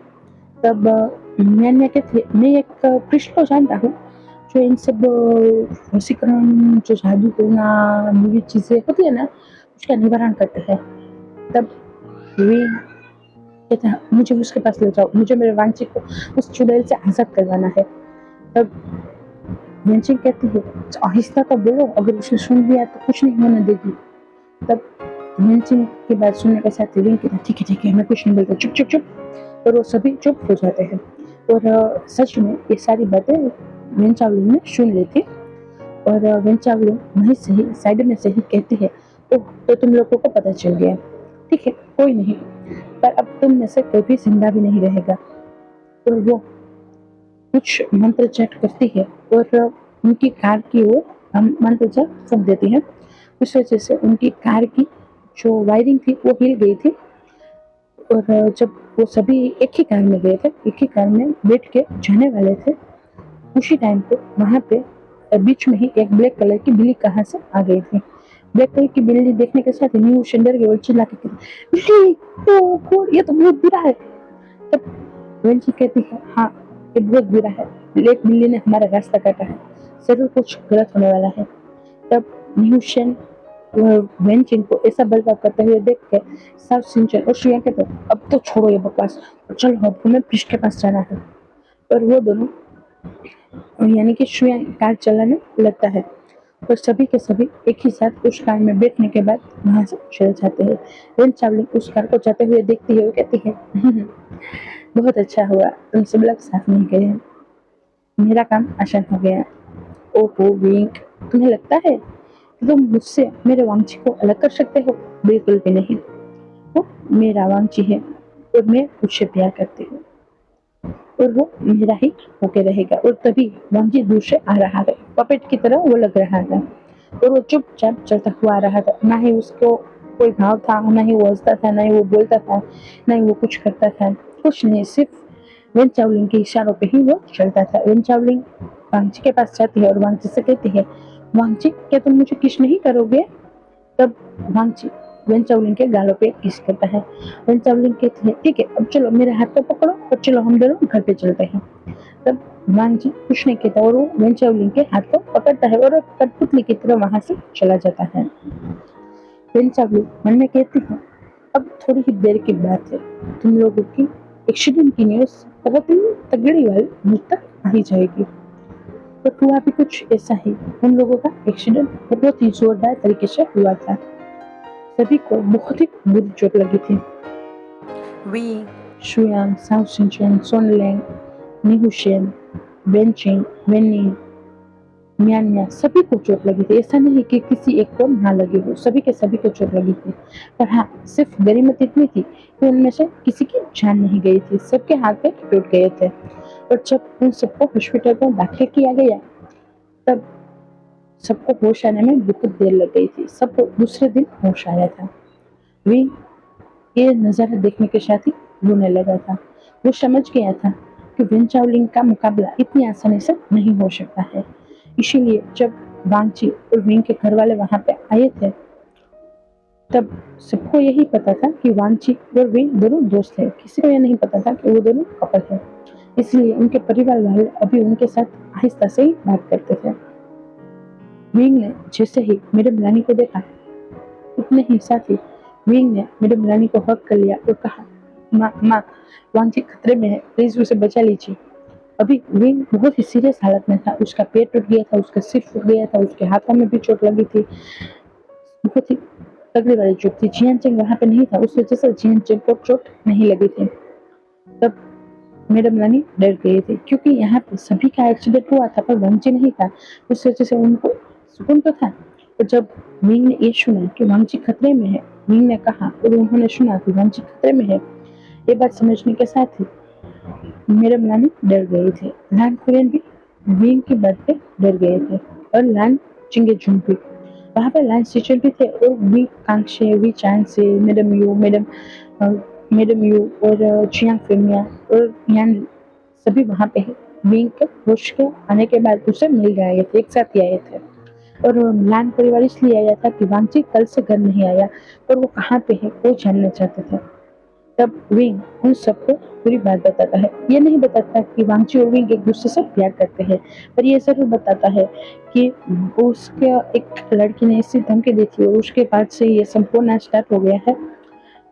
तब मैंने कहती है मैं एक कृष्ण को जानता हूँ जो इन सब वशीकरण जो जादू टोना ये चीजें होती है ना उसका निवारण करते हैं। तब विंग कहता है मुझे उसके पास ले जाओ, मुझे मेरे वांछित को उस चुड़ैल से आजाद करवाना है। तब वेंची कहती है आहिस्ता तो बोलो, अगर उसने सुन लिया तो कुछ नहीं होने देगी। तब वेंचिन की बात सुनने के साथ विंग कहता ठीक है मैं कुछ नहीं बोलता, चुप चुप चुप। और वो सभी चुप हो जाते हैं और सच में ये सारी बातें वेंचावलिन ने सुन ली थी। और वेंचावलिन वहीं से ही साइड में से ही कहती है ओह तो तुम लोगों को पता चल गया, ठीक है कोई नहीं, पर अब तुम में से कोई भी जिंदा भी नहीं रहेगा। और वो कुछ मंत्र जाप करती है और उनकी कार की ओर मंत्र जाप फूंक देती है। उस वजह से उनकी कार की जो वायरिंग थी वो हिल गई थी। और जब वो सभी एक ही कार में गए थे, एक ही कार में बैठ के जाने वाले थे, उसी टाइम पे वहां पे बीच में ही एक ब्लैक कलर की बिल्ली कहाँ से आ गई थी। ब्लैक कलर की बिल्ली देखने के साथ न्यू शेंडर के और चिल्ला के बिल्ली ओ गॉड ये तो बहुत बुरा है। तब वेंची कहती है हाँ ये बहुत बुरा है, ब्लैक बिल्ली ने हमारा रास्ता काटा है, जरूर कुछ गलत होने वाला है। तब न्यू शेन वेंचिन को ऐसा बर्ताव करते हुए देख के साफ सिंचन और श्रेया कहते अब तो छोड़ो ये बकवास, चलो अब हमें पृष्ठ के पास जाना है। और वो दोनों यानी कि श्रेया कार चलाने लगता है और सभी के सभी एक ही साथ उस कार में बैठने के बाद वहां से चले जाते हैं। रेन चावली उस कार को जाते हुए देखती है और कहती है बहुत अच्छा हुआ तुम सब लोग साथ में गए, मेरा काम आसान हो गया। ओहो विंक तुम्हें लगता है कि तुम मुझसे मेरे वांछी को अलग कर सकते हो? बिल्कुल भी नहीं, वो मेरा वांछी है और मैं उससे प्यार करती हूँ और वो मेरा ही होके रहेगा। और तभी वांछी दूर से आ रहा है, पपेट की तरह वो लग रहा था और वो चुपचाप चलता हुआ आ रहा था। ना ही उसको कोई भाव था, ना ही वो हंसता था, ना ही वो बोलता था, ना ही वो कुछ करता था, कुछ नहीं, सिर्फ वेन चावलिंग के इशारों पे ही वो चलता था। वेन चावलिंग वांगची के पास जाती है और वांगची से कहती है वांगची क्या तुम मुझे किस नहीं करोगे? तब वांगची वेन चावलिंग के गालों पे किस करता है। वेन चावलिंग कहती है ठीक है अब चलो मेरे हाथ तो पकड़ो और चलो हम दोनों घर पे चलते हैं। तब वांगची कुछ नहीं कहता और वो वेन चावलिंग के हाथ को पकड़ता है और कठपुतली की तरह वहां से चला जाता है। वेन चावलिंग मन में कहती है अब थोड़ी ही देर की बात है, तुम लोगों की एक्सीडेंट की न्यूज बहुत ही तगड़ी वाली मुझ तक आ ही जाएगी। तो हुआ भी कुछ ऐसा ही, उन लोगों का एक्सीडेंट बहुत ही जोरदार तरीके से हुआ था, सभी को बहुत ही बुरी चोट लगी थी। वी शुयांग, साउ शिनचेन, सोनलेंग, निहुशेन, बेंचिंग, वेनी, म्यान्या सभी को चोट लगी थी। ऐसा नहीं कि किसी एक को ना लगी हो, सभी के सभी को चोट लगी थी। पर हाँ सिर्फ गनीमत इतनी थी कि उनमें से किसी की जान नहीं गई थी, सबके हाथ पैर टूट गए थे। और जब उन सबको हॉस्पिटल में दाखिल किया गया तब सबको होश आने में बहुत देर लग गई थी, सबको दूसरे दिन होश आया था। वे ये नजारा देखने के साथ ही रोने लगा था। वो समझ गया था कि वेन चाओलिंग का मुकाबला इतनी आसानी से नहीं हो सकता है। इसीलिए जब वांगची और विंग के घर वाले वहां पे आए थे, तब सबको यही पता था कि वांगची और विंग दोनों दोस्त हैं। किसी को यह नहीं पता था कि वो दोनों कपल हैं। इसलिए उनके परिवार वाले अभी उनके साथ आहिस्ता से ही बात करते थे। विंग ने जैसे ही मैडम रानी को देखा, उतने ही साथ ही विंग ने मैडम रानी को हक कर लिया और कहा, माँ माँ, वांगची खतरे में है, प्लीज उसे बचा लीजिए। अभी विंग बहुत ही सीरियस हालत में था। उसका पेट टूट गया था, उसका सिर फूट गया था, उसके हाथों में भी चोट लगी थी। बहुत ही तगड़ी वाली चोट थी। जियानचेंग वहां पे नहीं था, उस वजह से जियानचेंग को चोट नहीं लगी थी। तब मैडम रानी डर गई थी क्योंकि यहाँ पे सभी का एक्सीडेंट हुआ था पर वांगची नहीं था। उस वजह से उनको सुकून तो था। और जब विंग ने ये सुना कि वांगची खतरे में है, विंग ने कहा और उन्होंने सुना कि वांगची खतरे में है, ये बात समझने के साथ ही मैडम रानी डर गई थी। लान कुरियन भी विंग की बात पे डर गए थे और लान चिंगेजुंग भी। वहाँ पे लान सिचुएल भी थे और वी कांगशे, वी चांसे, मैडम यू और चियांग फेमिया और यान सभी वहाँ पे है। विंग के होश के आने के बाद उसे मिल गए थे, एक साथ ही आए थे। और लान परिवार इसलिए आया था कि वांगची कल से घर नहीं आया और वो कहाँ पे है वो जानना चाहते थे। तब विंग उन सबको पूरी बात बताता है। ये नहीं बताता कि वांगची और विंग एक दूसरे से प्यार करते हैं, पर ये जरूर बताता है कि उसके एक लड़की ने ऐसी धमकी दी थी और उसके बाद से ये संपूर्ण स्टार्ट हो गया है।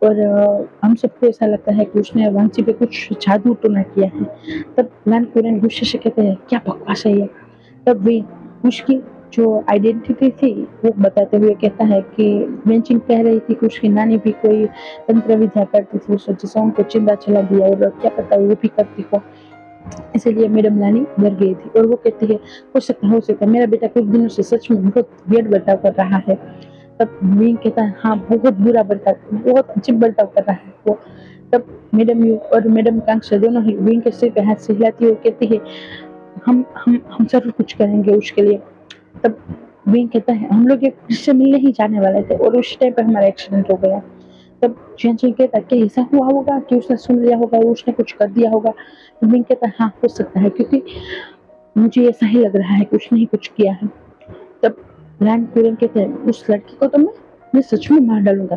और हम सबको ऐसा लगता है कि उसने वांगची पे कुछ जादू तो ना किया है। तब लान कुरेन गुस्से से कहते हैं, क्या बकवास है ये। तब विंग उसकी जो आइडेंटिटी थी वो बताते हुए कहता है कि वेंचिंग कह रही थी कि उसकी नानी भी कोई तंत्र विद्या करती थी, उस वजह से उनको चिंता चला दिया और क्या पता वो भी करती हो। इसीलिए मैडम नानी डर गई थी और वो कहती है, हो सकता है मेरा बेटा कुछ दिनों से सच में बहुत वियर्ड बर्ताव कर रहा है। तब विंग कहता है, हाँ बहुत बुरा बर्ताव, बहुत अजीब बर्ताव कर रहा है वो। तब मैडम यू और मैडम कांक्षा दोनों ही विंग के सिर पे हाथ से हिलाती है और कहती है, हम जरूर कुछ करेंगे उसके लिए। तब विंग कहता है, हम लोग एक से मिलने ही जाने वाले थे और उस टाइम पे हमारा एक्सीडेंट हो गया। तब जियानचेंग कहता है, क्या ऐसा हुआ होगा कि उसने सुन लिया होगा और उसने कुछ कर दिया होगा। तो विंग कहता है, हाँ हो सकता है, क्योंकि मुझे ऐसा ही लग रहा है कि उसने ही कुछ किया है। तब लैंड कुरेन कहते हैं, उस लड़की को तो मैं सच में मार डालूंगा।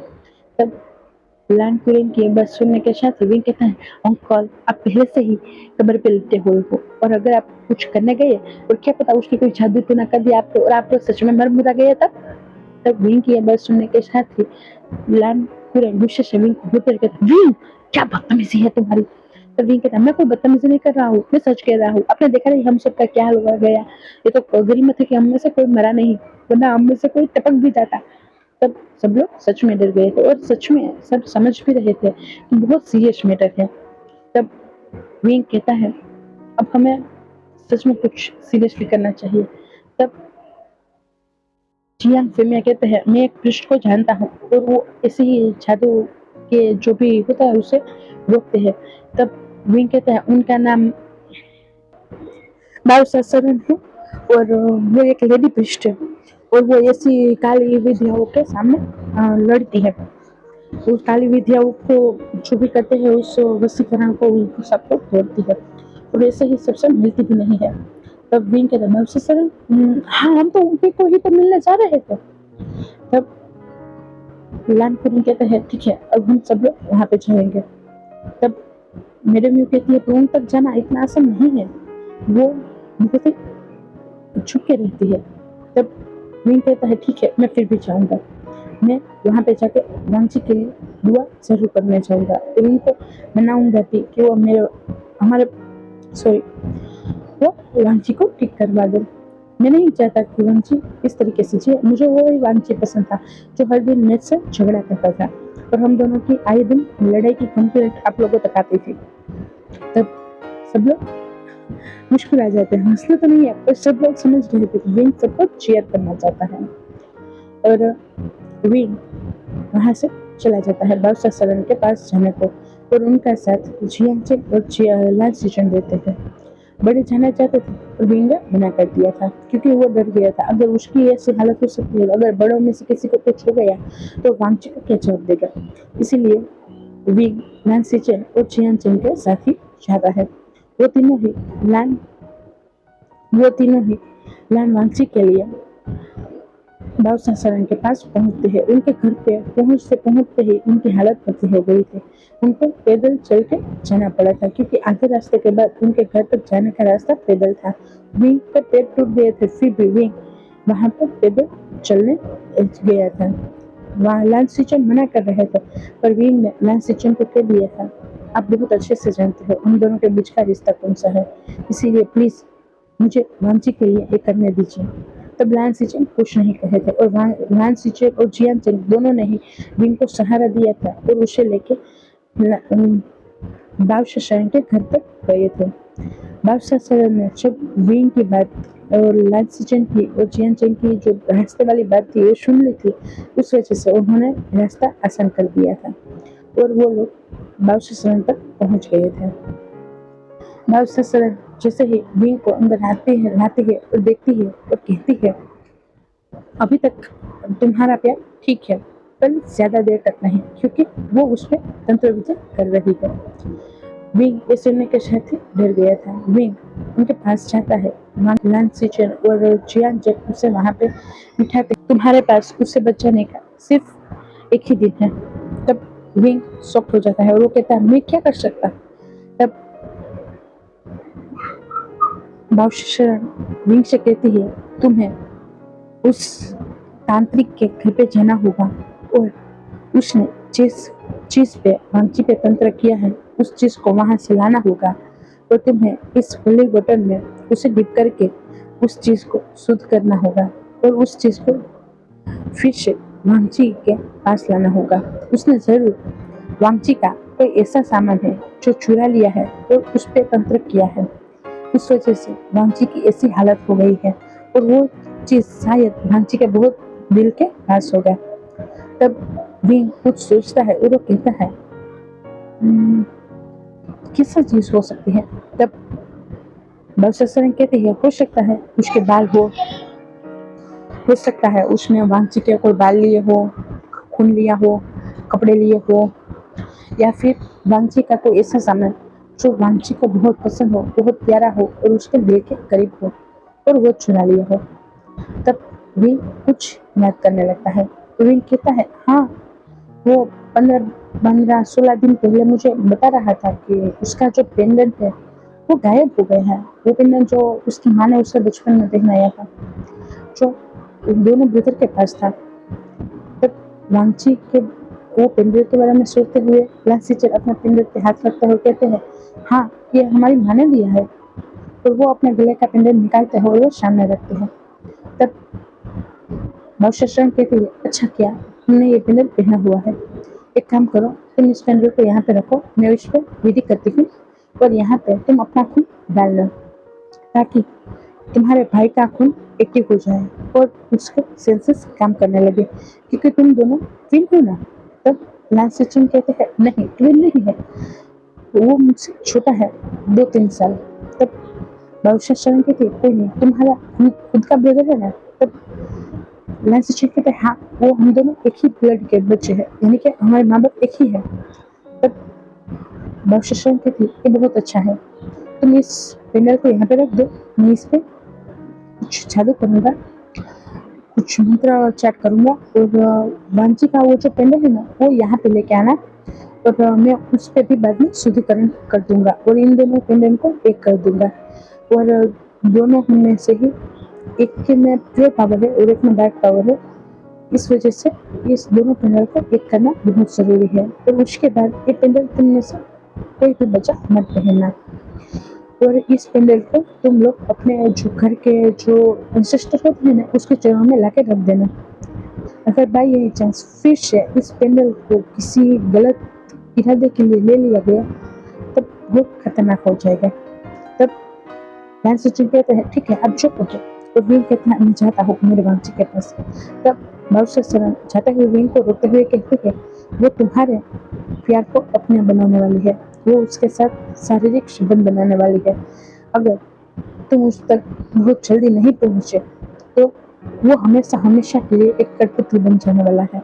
तब लैंड कुरेन की बात सुनने के साथ ही विंग कहता है, अंकल आप पहले से ही कब्र पे लेटे हुए हो और अगर आप कुछ करने गए और क्या पता उसने कोई जादू तो ना कर दिया आपको और आप तो सच में मर मुरा गया। तब विंग की बात सुनने के साथ ही लैंड कुरेन गुस्से से विंग को होते कहते, विंग क्या बदतमीजी है तुम्हारी। तब विंग कहता है, मैं कोई बदतमीजी नहीं कर रहा हूँ, मैं सच कह रहा हूँ। आपने देखा नहीं हम सबका क्या हाल हो गया। ये तो गनीमत है कि हम में से कोई मरा नहीं, वरना हम में से कोई टपक भी जाता। तब सब लोग सच में डर गए थे और सच में सब समझ भी रहे थे कि बहुत सीरियस मैटर है। तब विंग कहता है, अब हमें सच में कुछ सीरियसली करना चाहिए। तब जियांग फेमिया कहते हैं, मैं एक पृष्ठ को जानता हूँ और वो ऐसे ही जादू के जो भी होता है उसे रोकते हैं। तब विंग कहता है, उनका नाम बाउसासरन है और वो एक लेडी पृष्ठ है और वो ऐसी काली विद्याओं के सामने लड़ती है। उस काली विद्याओं को जो भी करते हैं उस वशीकरण को सबको तोड़ती है और ऐसे ही सबसे मिलती भी नहीं है। तब विंग कहता है, बाउसासरन, हाँ हम तो उनके को ही तो मिलने जा रहे थे। तब लान कुरिन कहता है, ठीक है अब हम सब लोग वहाँ पे जाएंगे। तब मैडम यू कहती है, तो उन तक जाना इतना आसान नहीं है, वो बहुत ही झुके रहती है। तब विंग कहता है, ठीक है मैं फिर भी जाऊंगा, मैं वहाँ पे जाके वांगची के लिए दुआ जरूर करने जाऊंगा और उनको मनाऊंगा भी कि वो वो वांगची को ठीक करवा दे। मैं नहीं चाहता कि वांगची इस तरीके से जिए। मुझे वो ही वांगची पसंद था जो हर दिन मेरे से झगड़ा करता था और हम दोनों की आए दिन लड़ाई की कंप्लेंट आप लोगों तक आती थी। तब सब लोग मुश्किल आ जाते हैं, हंसना तो नहीं है पर सब लोग समझ रहे थे कि विंग सबको चीयर करना चाहता है और विंग वहां से चला जाता है बाउसासरन के पास जाने को और उनका साथ जियांगचेन और लान सिचन देते थे। बड़े जाना चाहते थे और विंग ने मना कर दिया था क्योंकि वो डर गया था, अगर उसकी ऐसी हालत हो सकती है, अगर बड़ों में से किसी को कुछ हो गया तो वांगची को क्या जवाब देगा। इसीलिए विंग लान सिचन और जियांगचेन के साथ ही जाता है वो तीनों ही लैन वो तीनों ही लैन वांची के लिए बाबूसासरण के पास पहुंचते हैं। उनके घर पे पहुंचते ही उनकी हालत पतली हो गई थी। उनको पैदल चल के जाना पड़ा था, क्योंकि आधे रास्ते के बाद उनके घर तक जाने का रास्ता पैदल था। विंग के पैर टूट गए थे, फिर भी विंग वहां पर पैदल चलने गया था। वहाँ लांस सिचन मना कर रहे थे, पर विंग ने लांस सिचन को कह दिया था, आप बहुत अच्छे से जानते हो उन दोनों के बीच का रिश्ता कौन सा है, इसीलिए प्लीज मुझे वांची के लिए ये करने दीजिए। तब लायन सिचन कुछ नहीं कहे थे, और लायन सिचन और जियान चंग दोनों ने ही विंग को सहारा दिया था और उसे लेके बादशाह शरण के घर तक गए थे। बादशाह शरण ने जब विंग की बात और लायन सिचन की और जियान चंग की जो रास्ते वाली बात थी वो सुन ली थी, उस वजह से उन्होंने रास्ता आसान कर दिया था और वो लोग बादशाह शरण तक पहुंच गए थे। बादशाह शरण जैसे ही विंग को अंदर लाती है और देखती है और कहती है, अभी तक तुम्हारा प्यार ठीक है, पर ज्यादा देर तक नहीं, क्योंकि वो उस पर तंत्र विद्या कर रही है। विंग ये सुनने के साथ ही डर गया था। विंग उनके पास जाता है, लान सिचन और जियान जब उसे वहां पे बिठाते, तुम्हारे पास उससे बचाने का सिर्फ एक ही दिन है। तब विंग शॉक हो जाता है और वो कहता है, मैं क्या कर सकता। तब बादशाह विंग से कहती है, तुम्हें उस तांत्रिक के घर पे जाना होगा और उसने जिस चीज पे वांची पे तंत्र किया है उस चीज को वहां से लाना होगा और तुम्हें इस होली बटन में उसे डिप करके उस चीज को शुद्ध करना होगा और उस चीज को फिर से वांची के पास लाना होगा। उसने जरूर वांची का कोई ऐसा सामान है जो चुरा लिया है और उस पे तंत्र किया है, उस वजह से वांची की ऐसी हालत हो गई है और वो चीज शायद वांची के बहुत दिल के पास होगा। तब विंग कुछ सोचता है और वो कहता है, किस चीज हो सकती है। तब बादशाह कहते हैं, हो सकता है उसके बाल हो सकता है उसने वांची के कोई बाल लिए हो, खून लिया हो, कपड़े लिए हो, या फिर वांची का कोई ऐसा सामान जो वांची को बहुत पसंद हो, बहुत प्यारा हो और उसके दिल के करीब हो और वो चुरा लिया हो। तब विंग कुछ याद करने लगता है। विंग कहता है, हाँ वो 15-16 दिन पहले मुझे बता रहा था कि उसका जो पेंडेंट है वो गायब हो गया है। वो पेंडेंट जो उसकी माँ ने उसे बचपन में पहनाया था, जो दोनों ब्रदर के पास था। तब वांची के वो पेंडेंट के बारे में सोचते हुए लांसीचर अपने पेंडेंट पे हाथ रखते हुए कहते हैं, हाँ ये हमारी माँ ने दिया है। और वो अपने गले का पेंडेंट निकालते हैं और वो सामने रखते हैं। तब बादशाह कहते हैं, अच्छा किया तुमने ये पेंडेंट पहना हुआ है, एक काम करो तुम इस पेंडेंट को यहाँ पे रखो, मैं इस पर विधि करती हूँ और यहाँ पे तुम अपना खून डाल लो ताकि तुम्हारे भाई का खून एक्टिव हो जाए और उसके सेंसेस काम करने लगे, क्योंकि तुम दोनों ट्विन हो ना। तब लांस सिचन कहते हैं, नहीं ट्विन नहीं है, वो मुझसे छोटा है 2-3 साल। तब बादशाह कहते हैं, कोई नहीं तुम्हारा खुद का ब्रदर है ना। तब लांस सिचन कहते हैं, हाँ वो हम दोनों एक ही ब्लड के बच्चे हैं, यानी कि हमारे माँ बाप एक ही है। तब बादशाह कहती है, ये बहुत अच्छा है, तुम इस पेंडल को यहाँ पे रख दो, मैं इस पे कुछ जादू करूंगा, कुछ मंत्र चैट करूंगा और वांची का वो जो पेंडल है ना वो यहाँ पे लेके आना और मैं उस पे भी बाद में शुद्धिकरण कर दूंगा और इन दोनों पेंडल को एक कर दूंगा और दोनों में से ही एक के में प्योर पावर है और एक में डार्क पावर है, इस वजह से इस दोनों पेंडल को एक करना बहुत जरूरी है। और उसके बाद ये पेंडल तुम में से कोई भी बच्चा मत पहनना और इस पेंडल को तुम लोग अपने जो घर के जो एंसेस्टर होते हैं ना उसके चरणों में लाके रख देना। अगर बाई एनी चांस फिर से इस पेंडल को किसी गलत इरादे के लिए ले लिया गया तब बहुत खतरनाक हो जाएगा। तब लांस सिचन कहते हैं, ठीक है अब चुप हो जाओ। और विंग कहता है, मैं जाता हूँ मेरे वांची के पास। तब बादशाह जाते हुए विंग को रोकते हुए कहते हैं, वो तुम्हारे प्यार को अपने बनाने वाली है, वो उसके साथ शारीरिक संबंध बनाने वाली है। अगर तुम उस तक बहुत जल्दी नहीं पहुंचे तो वो हमेशा हमेशा के लिए एक कठपुतली बन जाने वाला है।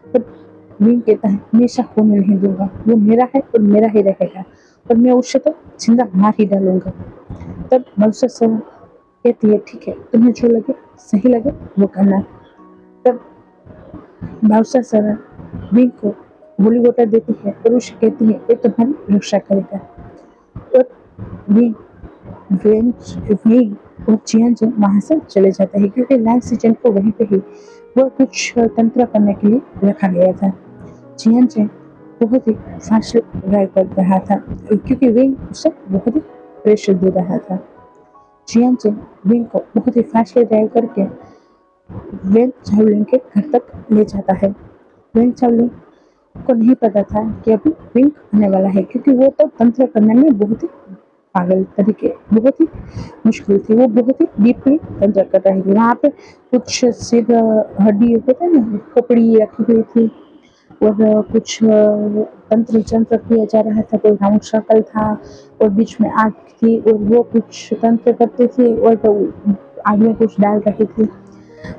तब विंग कहता है, हमेशा होने नहीं दूंगा, वो मेरा है और मेरा ही रहेगा और मैं उसे तो जिंदा मार ही डालूंगा। तब बहुशा कहती है ठीक है, तुम्हें जो लगे सही लगे वो करना। तब बादशाह सरन विंग को गोली वाटर देती है और उसे कहती है ये तुम्हारी रक्षा करेगा। और विंग विंग और चियांजन वहां से चले जाते हैं क्योंकि लाइफ सीजन को वहीं पे ही वो कुछ तंत्र करने के लिए रखा गया था। चियांजन बहुत ही फास्ट ड्राइव कर रहा था क्योंकि विंग उसे बहुत ही प्रेशर दे रहा था। चियांजन विंग को बहुत ही फास्ट ड्राइव करके वेन चावलिंग के घर तक ले जाता है। वेन चावलिंग को नहीं पता था कि अभी विंग आने वाला है क्योंकि वो तो तंत्र करने में बहुत ही पागल तरीके बहुत ही मुश्किल थी। वो बहुत ही डीपली तंत्र कर रही थी। वहाँ पे कुछ सिर हड्डी होते थे ना, खोपड़ी रखी हुई थी और कुछ तंत्र जंत्र किया जा रहा था। कोई राउंड सर्कल था और बीच में आग थी और वो कुछ तंत्र करते थे और तो आग में कुछ डाल रही थी।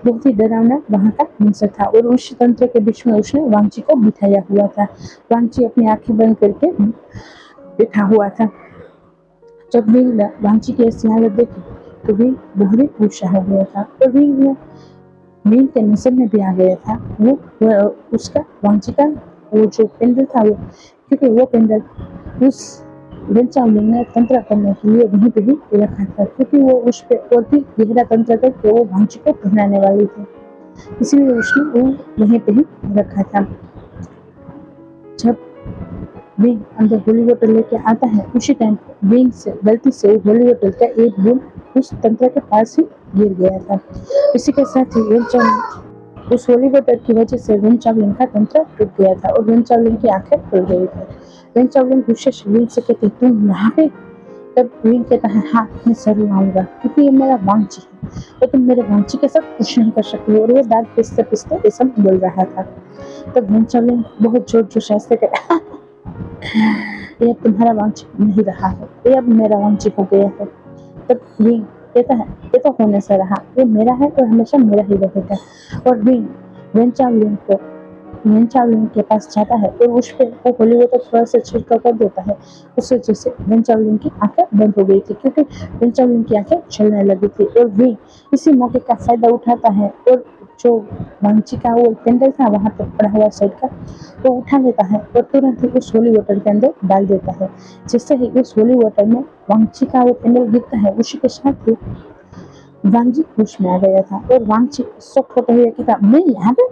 बहुत ही डरावना वहाँ का मंजर था और उस तंत्र के बीच में उसने वांची को बिठाया हुआ था। वांची अपनी आंखें बंद करके बैठा हुआ था। जब विंग ने वांची की ऐसी हालत देखी तो विंग बहुत ही गुस्सा हो गया था और विंग के नजर में भी आ गया था वो उसका वांची का वो जो पेंडल था वो, क्योंकि वो पेंडल उस वेन चावलिंग ने तंत्र करने के लिए वहीं पे ही रखा था क्योंकि वो उस पे और भी गहरा तंत्र करके वो वांची को पहनाने वाली थी, इसलिए उसने वो वहीं पे ही रखा था। जब विंग अंदर होली वाटर लेके आता है उसी टाइम विंग से गलती से होली वाटर का एक बूंद उस तंत्र के पास ही गिर गया था। इसी के साथ ही उस होली वाटर की वजह से वेन चावलिंग का तंत्र टूट गया था और वेन चावलिंग की आंखें खुल गई थी। वेन चावलिंग गुस्से से विंग से कहती तुम यहाँ पे। तब विंग कहता है हाँ मैं जरूर आऊंगा क्योंकि ये मेरा वांची है और तुम मेरे वांची के साथ कुछ नहीं कर सकते हो। और वो दांत पिसते पिसते ये सब बोल रहा था। तब वेन चावलिंग बहुत जोर जोर से कहता ये अब तुम्हारा वांची नहीं रहा है, ये अब मेरा वांची हो गया है। तब विंग कहता है ये तो होने से रहा, ये मेरा है और हमेशा मेरा ही रहेगा। और विंग वेन चावलिंग के पास जाता है और उस पर वो होली वाटर थोड़ा सा छिड़काव कर देता है। उस वजह से वेन चावलिंग की आंखें बंद हो गई थी क्योंकि वेन चावलिंग की आंखें चलने लगी थी और विंग इसी मौके का फायदा उठाता है और जो वांची का वो पेंडल था वहां पर पड़ा हुआ साइड का वो उठा लेता है और तुरंत ही उस होली वाटर के अंदर डाल देता है। जिससे ही उस होली वाटर में वांची का वो पेंडल गिरता है उसी के साथ ही वांची होश में आ गया था और वांची शॉक होते हुए कहता मैं यहाँ पे।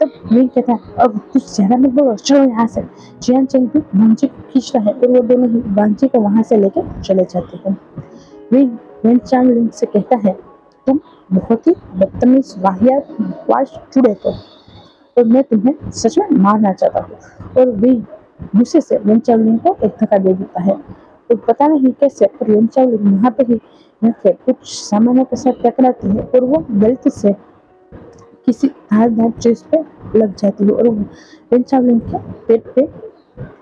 तब विंग कहता है अब कुछ ज्यादा मत बोलो, चलो यहाँ से। चियांजन भी वांची को खींचता है और वो दोनों ही वांची को वहां से लेकर चले जाते हैं। विंग वेन चावलिंग से कहता है तुम बहुत ही बदतमीज वाहियात बकवास चुड़ैल हो और मैं तुम्हें सच में मारना चाहता हूँ। और विंग गुस्से से वेन चावलिंग को एक धक्का दे देता है और पता नहीं कैसे पर वेन चावलिंग वहां पे ही रखे कुछ सामानों के साथ टकराती है और वो गलती से किसी धारदार चीज पे लग जाती है और वेन चावलिंग के पेट पे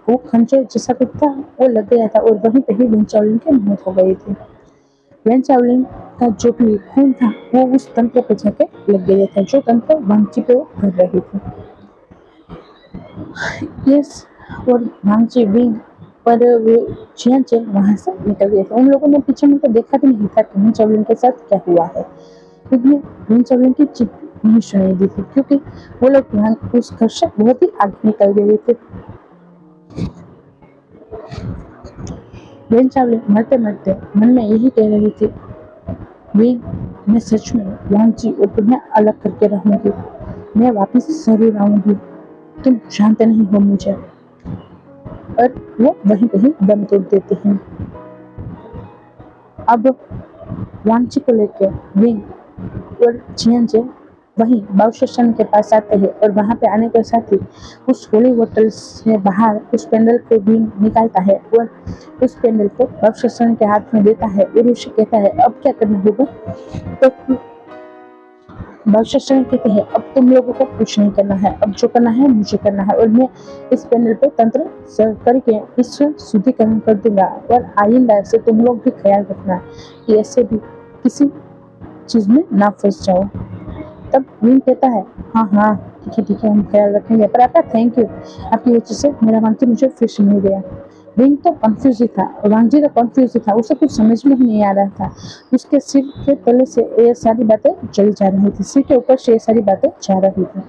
वो खंजर जैसा कुछ था वो लग गया था और वहीं पे ही वेन चावलिंग की मौत हो गई थी। वेन चावलिंग का जो भी खून था वो उस तंत्र पे जाके लग गया था जो तंत्र वांची पे कर रही थी। यस, और वांची विंग पर वो चियांजन वहां से निकल गए थे। उन लोगों ने पीछे मुड़कर देखा भी नहीं था कि वेन चावलिंग के साथ क्या हुआ है क्योंकि वेन चावलिंग की चीख नहीं सुनाई दी थी क्योंकि वो लोग वहां उस घर से बहुत ही आगे निकल गए थे। वेन चावलिंग मरते मरते मन में यही कह रही थी विंग मैं सच में वांची और तुम्हें अलग करके रहूंगी, मैं वापस जरूर आऊंगी, तुम जानते नहीं हो मुझे। और वो वहीं पे ही दम तोड़ देते हैं। अब वांची को लेकर विंग और चियांजन वहीं बाउशेशन के पास आते हैं और वहां पे आने के साथ ही उस होली होटल से बाहर उस पेंडल को विंग निकालता है और उस पेंडल को बाउशेशन के हाथ में देता है और उसे कहता है अब क्या करना होगा। तो बादशाह कहते हैं अब तुम लोगों को कुछ नहीं करना है, अब जो करना है मुझे करना है और मैं इस पैनल पे तंत्र करके इस शुद्धिकरण कर दूंगा और आइंदा से तुम लोग भी ख्याल रखना कि ऐसे भी किसी चीज में ना फंस जाओ। तब विंग कहता है हाँ हाँ ठीक है हम ख्याल रखेंगे, पर आपका थैंक यू, आपकी वजह से मेरा वांची मुझे फिर से मिल गया। विंग तो कंफ्यूज ही था, वांगजी तो कंफ्यूज ही था, उसे कुछ समझ में ही नहीं आ रहा था। उसके सिर के तले से ये सारी बातें चली जा रही थी, सिर के ऊपर से ये सारी बातें जा रही थी।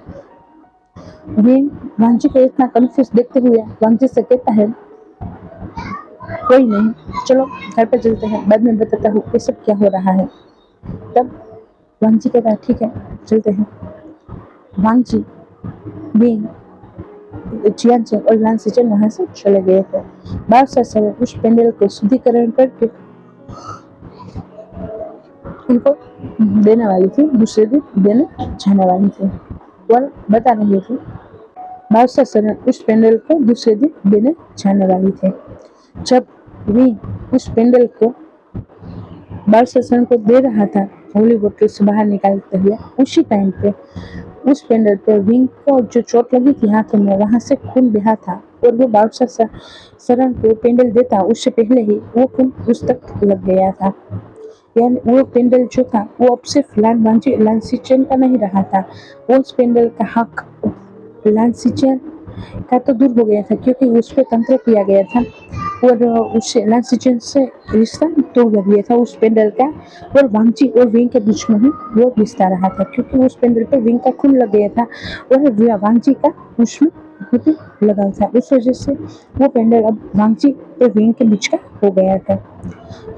विंग वांगजी को इतना कंफ्यूज देखते हुए वांगजी से कहता है, कोई नहीं, चलो घर पे चलते हैं, बाद में बताता हूँ ये सब क्या हो रहा है। तब वांगजी कहता है, ठीक है चलते हैं। वांगजी, विंग, जियांचे और लांसीचन वहां से चले गए थे। बादशाह सर उस पेंडल को शुद्धिकरण करके उनको देने वाली थी, दूसरे दिन देने जाने वाली थी। और बता रही थी, बादशाह सर उस पेंडल को दूसरे दिन देने जाने वाली थी। जब वे उस पेंडल को बादशाह सर को दे रहा था, होली बोतल से बाहर निकालते हुए, उसी टाइम पे उस पेंडल पर विंग को जो चोट लगी थी हाथों में, वहां से खून बहा था और वो बादशाह सरन को पेंडल देता उससे पहले ही वो खून उस तक लग गया था। यानी वो पेंडल जो था वो अब सिर्फ लांसीचन का नहीं रहा था, वो उस पेंडल का हक लांसीचन का तो दूर हो गया था, क्योंकि उस पर तंत्र किया गया था और उससे लांसीचन से रिश्ता तोड़ दिया था उस पेंडल का। और वांगजी और विंग के बीच में ही वो रिश्ता रहा था, क्योंकि उस पेंडल पर विंग का खून लग गया था और वांगजी का उसमें बहुत ही लगाव था। उस वजह से वो पेंडल अब वांगजी और विंग के बीच का हो गया था।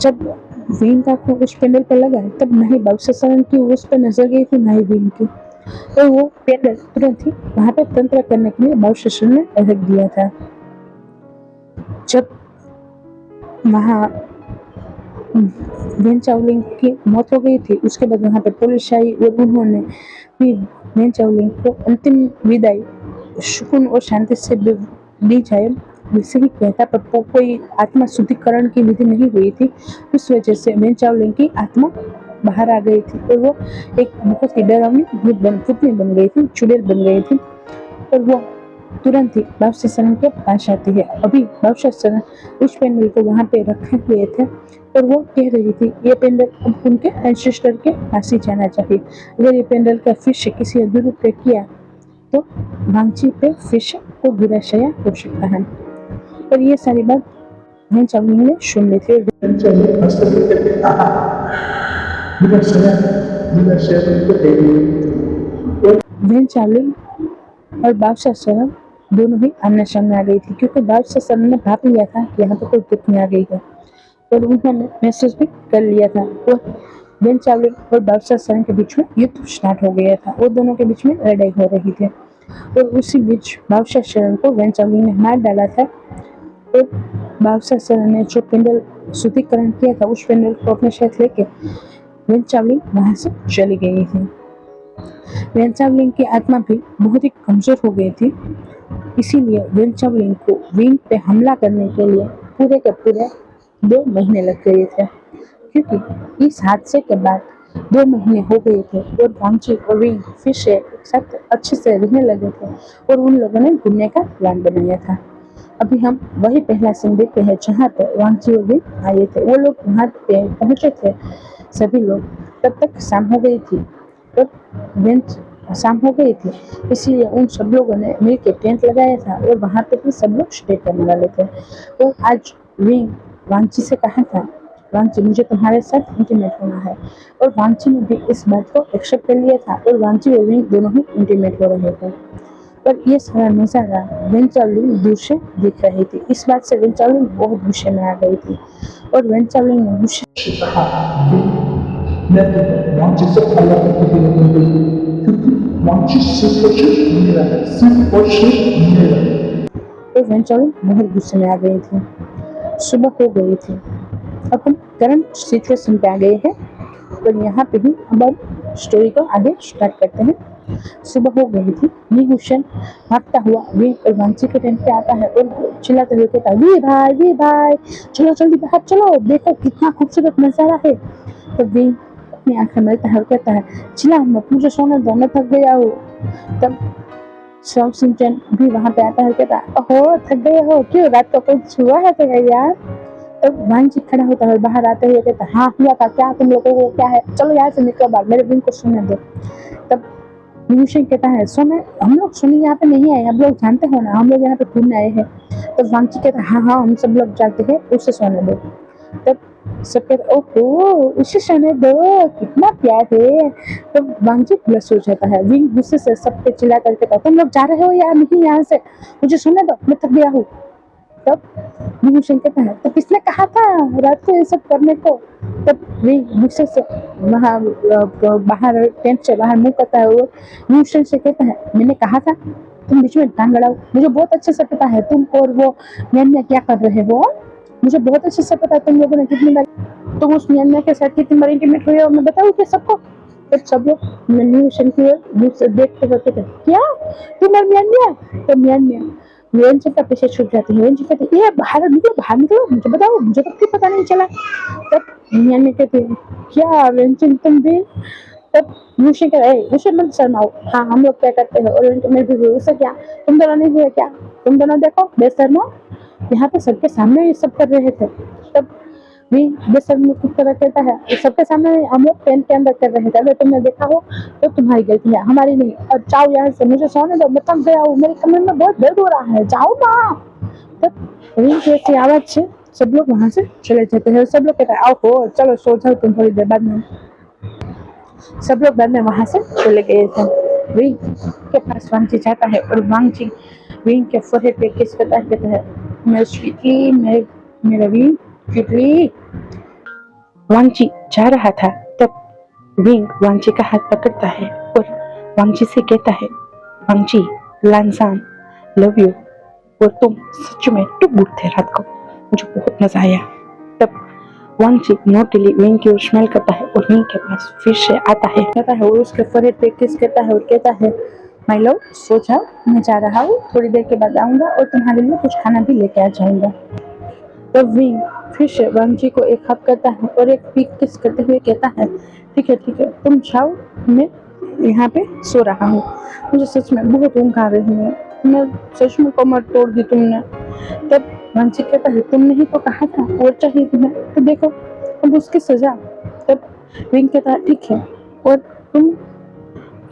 जब विंग का खून उस पेंडल पर लगा, तब नहीं बादशाह सरन की उस पर नजर गई थी, नहीं विंग की, तो वो पेंडल तुरंत ही वहां पर तंत्र करने के लिए बादशाह सरन ने रख दिया था। जब वहाँ वेन चावलिंग की मौत हो गई थी, उसके बाद वहाँ पे पुलिस आई और उन्होंने भी वेन चावलिंग को अंतिम विदाई सुकून और शांति से दी जाए वैसे ही कहता, पर कोई आत्मा शुद्धिकरण की विधि नहीं हुई थी। उस वजह से वेन चावलिंग की आत्मा बाहर आ गई थी और वो एक बहुत ही डरावनी पुतली बन गई थी, चुड़ैल बन गई थी और वो तुरंत ही बादशाह सरन के पास आती है। अभी बादशाह सरन उस पेंडल को वहां पे रखे हुए थे और वो कह रही थी, ये पेंडल अब उनके एंसेस्टर के पास ही जाना चाहिए। अगर ये पेंडल का फिर से किसी दुरुपयोग किया तो वांगजी पे फिर से को गिराशया हो सकता है। और ये सारी बात वेन चावलिंग ने सुन ली थी। वेन चावलिंग और बादशाह सरन दोनों ही आमने सामने आ गई थी, क्योंकि बादशाह सरन ने भाप लिया था कि यहाँ पे कोई दुखनी आ गई है और उन्होंने महसूस भी कर लिया था। और वेन चावलिंग और बादशाह सरन के बीच में युद्ध स्टार्ट हो गया था और दोनों के बीच में लड़ाई हो रही थी। और उसी बीच बादशाह सरन को वेन चावलिंग ने मार डाला था और बादशाह सरन ने जो पेंडल शुद्धिकरण किया था उस पेंडल को अपने साथ लेके वेन चावलिंग वहां से चली गई थी। वेन चावलिंग की आत्मा भी बहुत ही कमजोर हो गई थी, इसीलिए वेन चावलिंग को विंग पे हमला करने के लिए पूरे के पूरे 2 महीने लग गए थे, क्योंकि इस हादसे के बाद 2 महीने हो गए थे और वांगजी और विंग फिर से एक साथ अच्छे से रहने लगे थे और उन लोगों ने घूमने का प्लान बनाया था। अभी हम वही पहला सीन देखते हैं जहाँ पे वांगजी और विंग आए थे। वो लोग वहाँ पे पहुंचे थे सभी लोग, तब तक शाम हो गई थी और शाम हो गई थी, इसीलिए उन सब लोगों ने मिलकर टेंट लगाया था और वहाँ पे भी सब लोग स्टे करने वाले थे। और आज विंग वांगजी से कहा था, वांगजी मुझे तुम्हारे साथ इंटीमेट होना है, और वांगजी ने भी इस बात को एक्सेप्ट कर लिया था और वांगजी और विंग दोनों ही इंटीमेट हो रहे थे। पर ये सारा नजारा वेन चावलिंग दूर से दिख रही थी। इस बात से वेन चावलिंग बहुत गुस्से में आ गई थी और वेन चावलिंग ने गुस्से से कहा, मैं वांगजी से अलग होकर क्योंकि वांगजी सिर्फ और सिर्फ मेरा है, सिर्फ और सिर्फ मेरा। तो वेन चावलिंग बहुत गुस्से में आ गई थी। सुबह हो गई थी। अब हम करंट सिचुएशन पे आ गए हैं और यहाँ पे ही अब स्टोरी को आगे स्टार्ट करते हैं। सुबह हो गई थी। ली हुसैन भागता हुआ विंग और वांगजी के टेंट पे आता है और चिल्लाते हुए कहता है, वी भाई चलो जल्दी बाहर चलो, देखो कितना खूबसूरत नजारा है। तो विंग अपनी आंखें मलता है और कहता है, चिल्ला मत, मुझे सोने दो, मैं थक गया हूँ। तब सिंचन भी वहां पे आता है, कहता है, ओहो थक गए हो, क्यों रात को कुछ हुआ है तो यार। तब वांगजी खड़ा होता है, बाहर आते हुए कहता है, हाँ हुआ था, क्या तुम लोगों को क्या है, चलो यहाँ से निकलो बाहर, मेरे विंग को सोने दो। तब न्यूशन कहता है, सोने हम लोग सोने यहाँ पे नहीं आए, हम लोग जानते हो ना, हम लोग यहाँ पे घूमने आए हैं। तब वांची कहता है हाँ हाँ हम सब लोग जाते हैं, उसे सोने दो। तब सब कहते ओहो उसे सोने दो, कितना प्यार है। तब वांची प्लस हो जाता है। विंग गुस्से से सब पे चिल्ला करके कहता तुम लोग जा रहे हो या नहीं यहाँ से, मुझे सोने दो, मैं थक गया हूँ। तब विभूषण कहता है तो किसने कहा था रात को ये सब करने को। तब वे गुस्से से वहाँ बाहर टेंट से बाहर मुंह करता है और विभूषण से कहता है मैंने कहा था तुम बीच में टांग अड़ाओ, मुझे बहुत अच्छे से पता है तुम और वो मैंने क्या कर रहे हो, मुझे बहुत अच्छे से पता है तुम लोगों ने कितनी बार तुम उस म्यान्या के साथ कितनी बार इंटीमेट हुए हो, मैं बताऊँ क्या सबको। तब सब लोग विभूषण की ओर देखते रहते थे क्या तुम और म्यान्या। तो म्यान्या व्यंजन का पीछे छूट जाती है। व्यंजन कहते ये बाहर निकलो मुझे बताओ, मुझे तो क्यों पता नहीं चला। तब म्यान्या कहते हैं क्या व्यंजन तुम भी। तब विभूषण कहते हैं विभूषण मत शर्माओ, हाँ हम लोग क्या करते हैं और मैं भी हुई, उससे क्या, तुम दोनों नहीं हुए क्या, तुम दोनों देखो बेशर्मो, यहाँ पे सबके सामने ये सब कर रहे थे। तब भी बेशर्मी किस तरह कहता है सबके सामने हम लोग टेंट के अंदर कर रहे थे, अगर तुमने देखा हो तो तुम्हारी गलती है हमारी नहीं, और जाओ यहाँ से, मुझे सोने दो, मैं थक गया हूँ, मेरे कमरे में बहुत दर्द हो रहा है, जाओ ना। तब रिंग की ऐसी आवाज से सब लोग वहां से चले जाते हैं। सब लोग कहते हैं आओ हो चलो सो जाओ तुम थोड़ी देर बाद में। सब लोग बाद में वहां से चले गए थे। रिंग के पास वांची जाता है और वांची रिंग के फोरहेड पे किस करता है, कहता है मेरे स्वीटली मेरा रिंग स्वीटली। वांची जा रहा था तब विंग वांची का हाथ पकड़ता है और वांची से कहता है वांची लानसान लव यू, और तुम सच में टू गुड थे रात को, मुझे बहुत मजा आया। तब वांची नोटिली विंग की ओर स्मेल करता है और विंग के पास फिर से आता है और उसके फोरहेड पे किस करता है और कहता है माय लव सो जाओ, मैं जा रहा हूँ, थोड़ी देर के बाद आऊंगा और तुम्हारे लिए कुछ खाना भी लेके आ जाऊंगा। तब विंग फिर से वांची को एक हक करता है और एक पीक किस करते हुए कहता है ठीक है तुम जाओ, मैं यहाँ पे सो रहा हूँ, मुझे सच में बहुत ऊँघ आ रही है, मैं सच में कमर तोड़ दी तुमने। तब वांची कहता है तुमने ही तो कहा था और चाहिए तुम्हें, तो देखो अब उसकी सजा। तब विंग कहता है ठीक है और तुम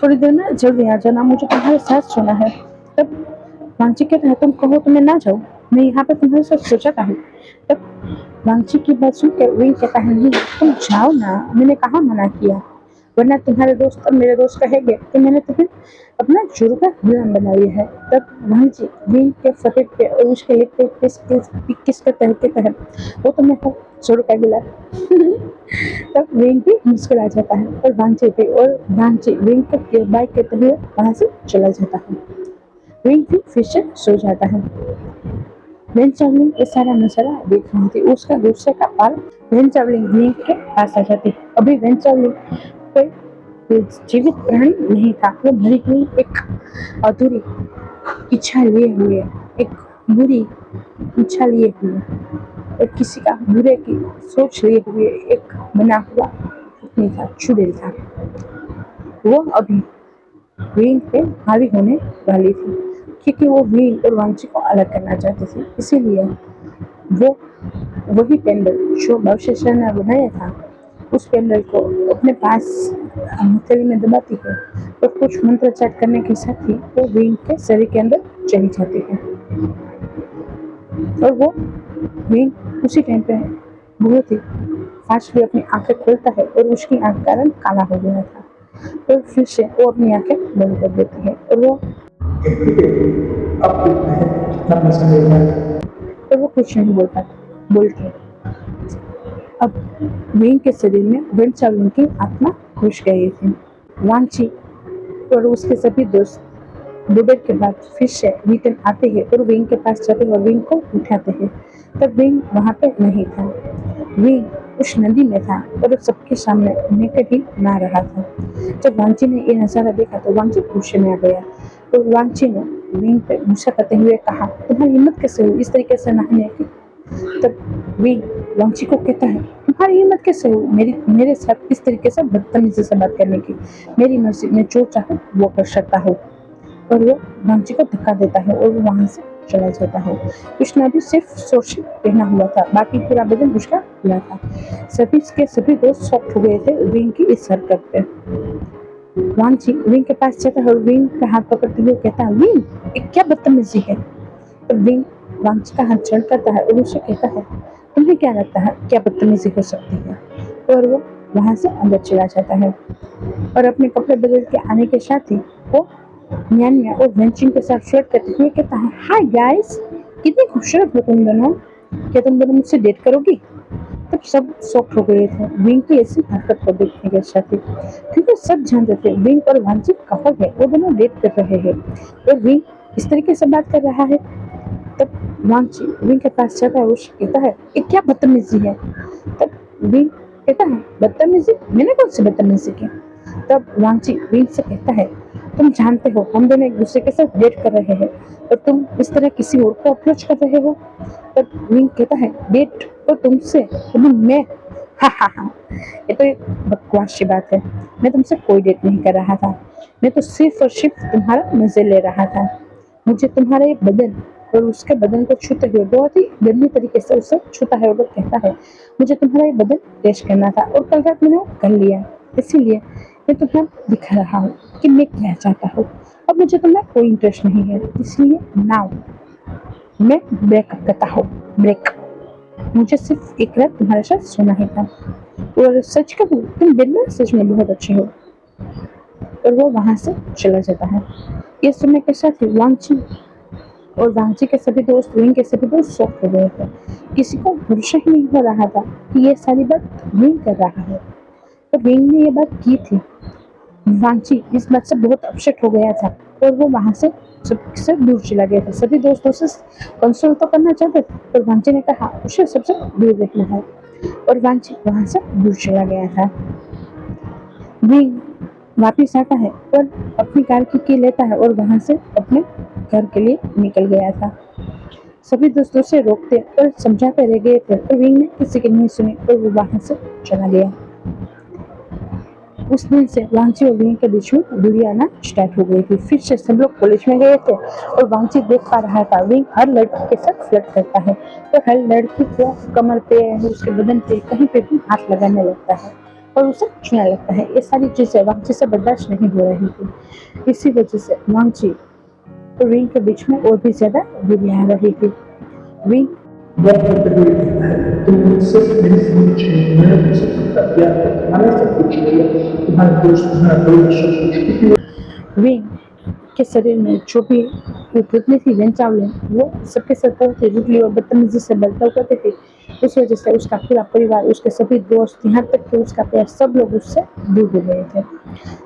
थोड़ी देर में जल्दी आ जाना, मुझे तुम्हारे साथ सोना है। तब वांची कहता है तुम कहो तो मैं ना जाऊँ, मैं यहाँ पे तुम्हारे साथ सो जाता हूँ। तब वांची की बात सुनकर विंग कहता है नहीं तुम जाओ ना, मैंने कहाँ मना किया, वरना तुम्हारे दोस्त और मेरे दोस्त कहेंगे कि मैंने तुम्हें अपना जुर्म का गुलाम बना लिया है। तब वांची विंग के फोरहेड पे और उसके लिप पे किस करते हुए कहता है वो तो मैं हूँ जुर्म का गुलाम। तब विंग भी मुस्कुरा जाता है और वांची विंग को बाय कहते हुए वहां से चला जाता है। विंग भी फिर से सो जाता है। वेन चावलिंग ये सारा नजारा देख रही थी, उसका गुस्से का पार वेन चावलिंग विंग के पास आ जाती है। अभी वेन चावलिंग कोई जीवित प्राणी नहीं था, वो मरी हुई एक अधूरी इच्छा लिए हुए, एक बुरी इच्छा लिए हुए, एक किसी का बुरे की सोच लिए हुए एक बना हुआ पत्नी था, चुड़ैल था। वो अभी विंग पे हावी होने वाली थी क्योंकि वो विंग और वांची को अलग करना चाहती थी, इसीलिए वो वही पेंडल जो भविष्य ने बनाया था उस पेंडल को अपने पास हथेली में दबाती है और कुछ मंत्रोच्चार करने के साथ ही वो विंग के शरीर के अंदर चली जाती है और वो विंग उसी टाइम पे बहुत ही फास्टली अपनी आंखें खोलता है और उसकी आंख का रंग काला हो गया था और फिर से वो अपनी आंखें बंद कर देती है और वो कुछ नहीं बोलती। अब विंग के शरीर में वेन चावलिंग की आत्मा घुस गई थी। वांची और उसके सभी दोस्त दोपहर के बाद फिर से रिटर्न आते हैं और विंग के पास जाते हैं और विंग को उठाते हैं। तब विंग वहां पे नहीं था, विंग उस नदी में था और सबके सामने नेकड़ ही नहा रहा था। जब वांची ने ये नजारा देखा तो वांची गुस्से में आ गया और वांची ने विंग पे गुस्सा करते हुए कहा तुम्हारी हिम्मत कैसे हुई इस तरीके से नहाने की। तब विंग वांची को कहता है तुम्हारी हिम्मत कैसे हुई मेरे साथ इस तरीके से बदतमीजी से बात करने की, मेरी मर्जी, मैं जो चाहूँ वो कर सकता हूँ। और वो वांची को धक्का देता है और वो वहां से चला जाता है। उसने अभी सिर्फ शॉर्ट पहना हुआ था, बाकी पूरा बदन उसका खुला था। सभी दोस्त शॉक्ड हो गए थे विंग की इस हरकत पे। वांची विंग के पास जाता है और विंग का हाथ पकड़ते हुए कहता है विंग ये क्या बदतमीजी है। तो विंग वांची का हाथ जड़ करता है और उसे कहता है, तुम्हें क्या लगता है क्या बदतमीजी हो सकती है? और वो वहां से अंदर चला जाता है और अपने कपड़े बदल के आने के साथ ही वो न्यान्या और वेंचिंग के साथ फ्लर्ट करते हुए कहता है, हाय गाइस, कितनी खूबसूरत हो तुम दोनों, क्या तुम दोनों मुझसे डेट करोगी? तब सब शॉक हो गए थे विंग की ऐसी हरकत को देखने के साथ ही, क्योंकि सब जानते थे विंग और वांची कपल है, वो दोनों डेट कर रहे हैं और विंग इस तरीके से बात कर रहा है। तब वांची विंग के पास जाता है और उससे कहता है, ये क्या बदतमीजी है? तब विंग कहता है, बदतमीजी? मैंने कौन सी बदतमीजी की? तब वांची विंग से कहता है, तुम जानते हो हम दोनों एक दूसरे के साथ डेट कर रहे हैं और तुम इस तरह किसी और को अप्रोच कर रहे हो। तब विंग कहता है, डेट तो तुमसे, तुम्हें मैं? हा हा हा, ये तो एक बकवास की बात है, मैं तुमसे कोई डेट नहीं कर रहा था, मैं तो सिर्फ और सिर्फ तुम्हारा मजे ले रहा था। मुझे तुम्हारा ये बदन और उसके बदन को छूते हुए बहुत ही गंदी तरीके से उसे छूता है और वो कहता है, मुझे तुम्हारा ये बदन टेस्ट करना था और कल रात मैंने वो कर लिया, इसीलिए मैं तुम्हें दिखा रहा हूँ कि मैं क्या चाहता हूँ। अब मुझे तुम्हें कोई इंटरेस्ट नहीं है, इसलिए नाउ मैं ब्रेकअप करता हूँ। ब्रेक। मुझे सिर्फ एक रात तुम्हारे साथ सोना ही था और सच कहूँ तुम दिन में सच में बहुत अच्छे हो। और वो वहां से चला जाता है। ये सुनने के साथ ही वांची और वांची के सभी दोस्त, विंग के सभी दोस्त शॉक हो गए थे। किसी को भरोसा ही नहीं हो रहा था कि ये सारी बात विंग कर रहा है। तो विंग ने ये बात की थी। वांची इस बात से बहुत अपसेट हो गया था और वो वहां से सबसे दूर चला गया था। सभी दोस्तों से कंसोल तो करना चाहते थे पर वांची ने कहा उसे सबसे दूर रहना है और वांची वहां से दूर चला गया था। विंग वापिस आता है और अपनी कार की लेता है और वहां से अपने घर के लिए निकल गया था। सभी दोस्तों से रोकते और समझाते रह गए थे पर विंग ने किसी की नहीं सुनी और वो वहां से चला गया। उस दिन से वांची और विंग के बीच में दूरी आना स्टार्ट हो गई थी। फिर से सब लोग कॉलेज में गए थे और वांची देख पा रहा था विंग हर लड़की के साथ फ्लर्ट करता है और हर लड़की को कमर पे, उसके बदन पे, कहीं पे भी हाथ लगाने लगता है और उसे छूने लगता है। ये सारी चीजें वांची से बर्दाश्त नहीं हो रही थी। इसी वजह से वांची और विंग के बीच में और भी ज्यादा दूरी आ रही थी। विंग बहुत तकलीफ है, तुम सिर्फ मेरी जिंदगी चाहिए, मैंने तुमसे कितना प्यार है, तुम्हारा सब कुछ है, तुम्हारे दोस्त, तुम्हारा परिवार सब कुछ। विंग के शरीर में जो भी पुतली थी वेंचावलिन, वो सबके साथ बहुत ही रुडली और बदतमीजी से बर्ताव करते थे। उस वजह से उसका पूरा परिवार, उसके सभी दोस्त, यहाँ तक कि उसका प्यार, सब लोग उससे दूर हो गए थे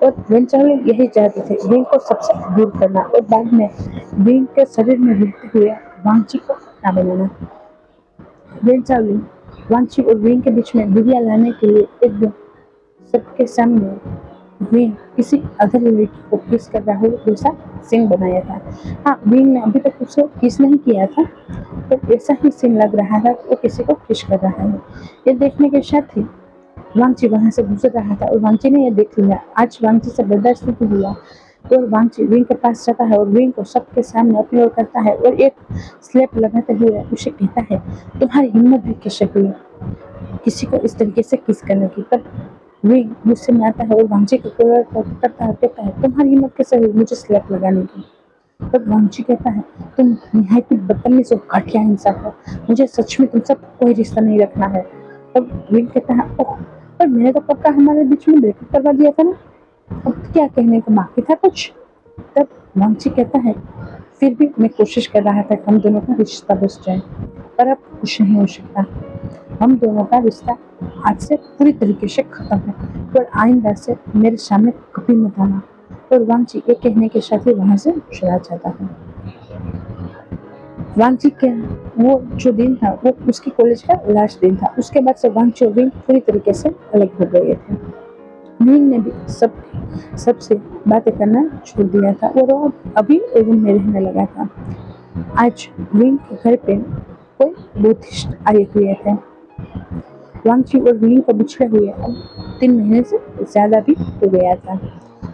और वेंचावलिन यही चाहते थे विंग को सबसे दूर करना और बाद में विंग के शरीर में रहते हुए वांची को अपना बनाना। वेंचावलिन वांची और विंग के बीच में दूरियां लाने के लिए एक दिन सबके सामने विंग किसी अदर लड़की को किस कर रहा हो वैसा सीन बनाया था। हाँ, विंग ने अभी तक उसे किस नहीं किया था तो ऐसा ही सीन लग रहा था वो किसी को किस कर रहा है। ये देखने के साथ ही वांची वहां से गुजर रहा था और वांची ने यह देख लिया। आज वांची से बर्दाश्त नहीं हुआ और वांची विंग के पास जाता है और विंग को सबके सामने अपनी ओर करता है और एक स्लैप लगाते हुए उसे कहता है, तुम्हारी हिम्मत भी कैसे हुई किसी को इस तरीके से किस करने की? तब विंग गुस्से में आता है और वांची को कॉलर पकड़ता है, कहता है, तुम्हारी हिम्मत कैसे हुई मुझे स्लैप लगाने की? तब वांची कहता है, तुम निहायत ही बदतमीज और घटिया इंसान हो, मुझे सच में तुमसे कोई रिश्ता नहीं रखना है। तब विंग कहता है, ओह, पर मैंने तो पक्का हमारे बीच में ब्रेकअप करवा दिया था ना, अब क्या कहने को बाकी था कुछ? तब वांची कहता है, फिर भी मैं कोशिश कर रहा था कि हम दोनों का रिश्ता बस जाए, पर अब कुछ नहीं हो सकता। हम दोनों का रिश्ता आज से पूरी तरीके से खत्म है और आइंदा से मेरे सामने कभी मत आना। और वांची ये कहने के साथ ही वहां से चला जाता है। वांची के वो जो दिन था वो उसकी कॉलेज का लास्ट दिन था। उसके बाद से वांची और विंग पूरी तरीके से अलग हो गए थे। विंग ने भी सबसे बातें करना छोड़ दिया था और वो अभी रूम में रहने लगा था। आज विंग के घर पे कोई बुद्धिस्ट आए हुए थे। वांची और विंग को बिछड़े हुए अब 3 महीने से ज्यादा भी हो गया था।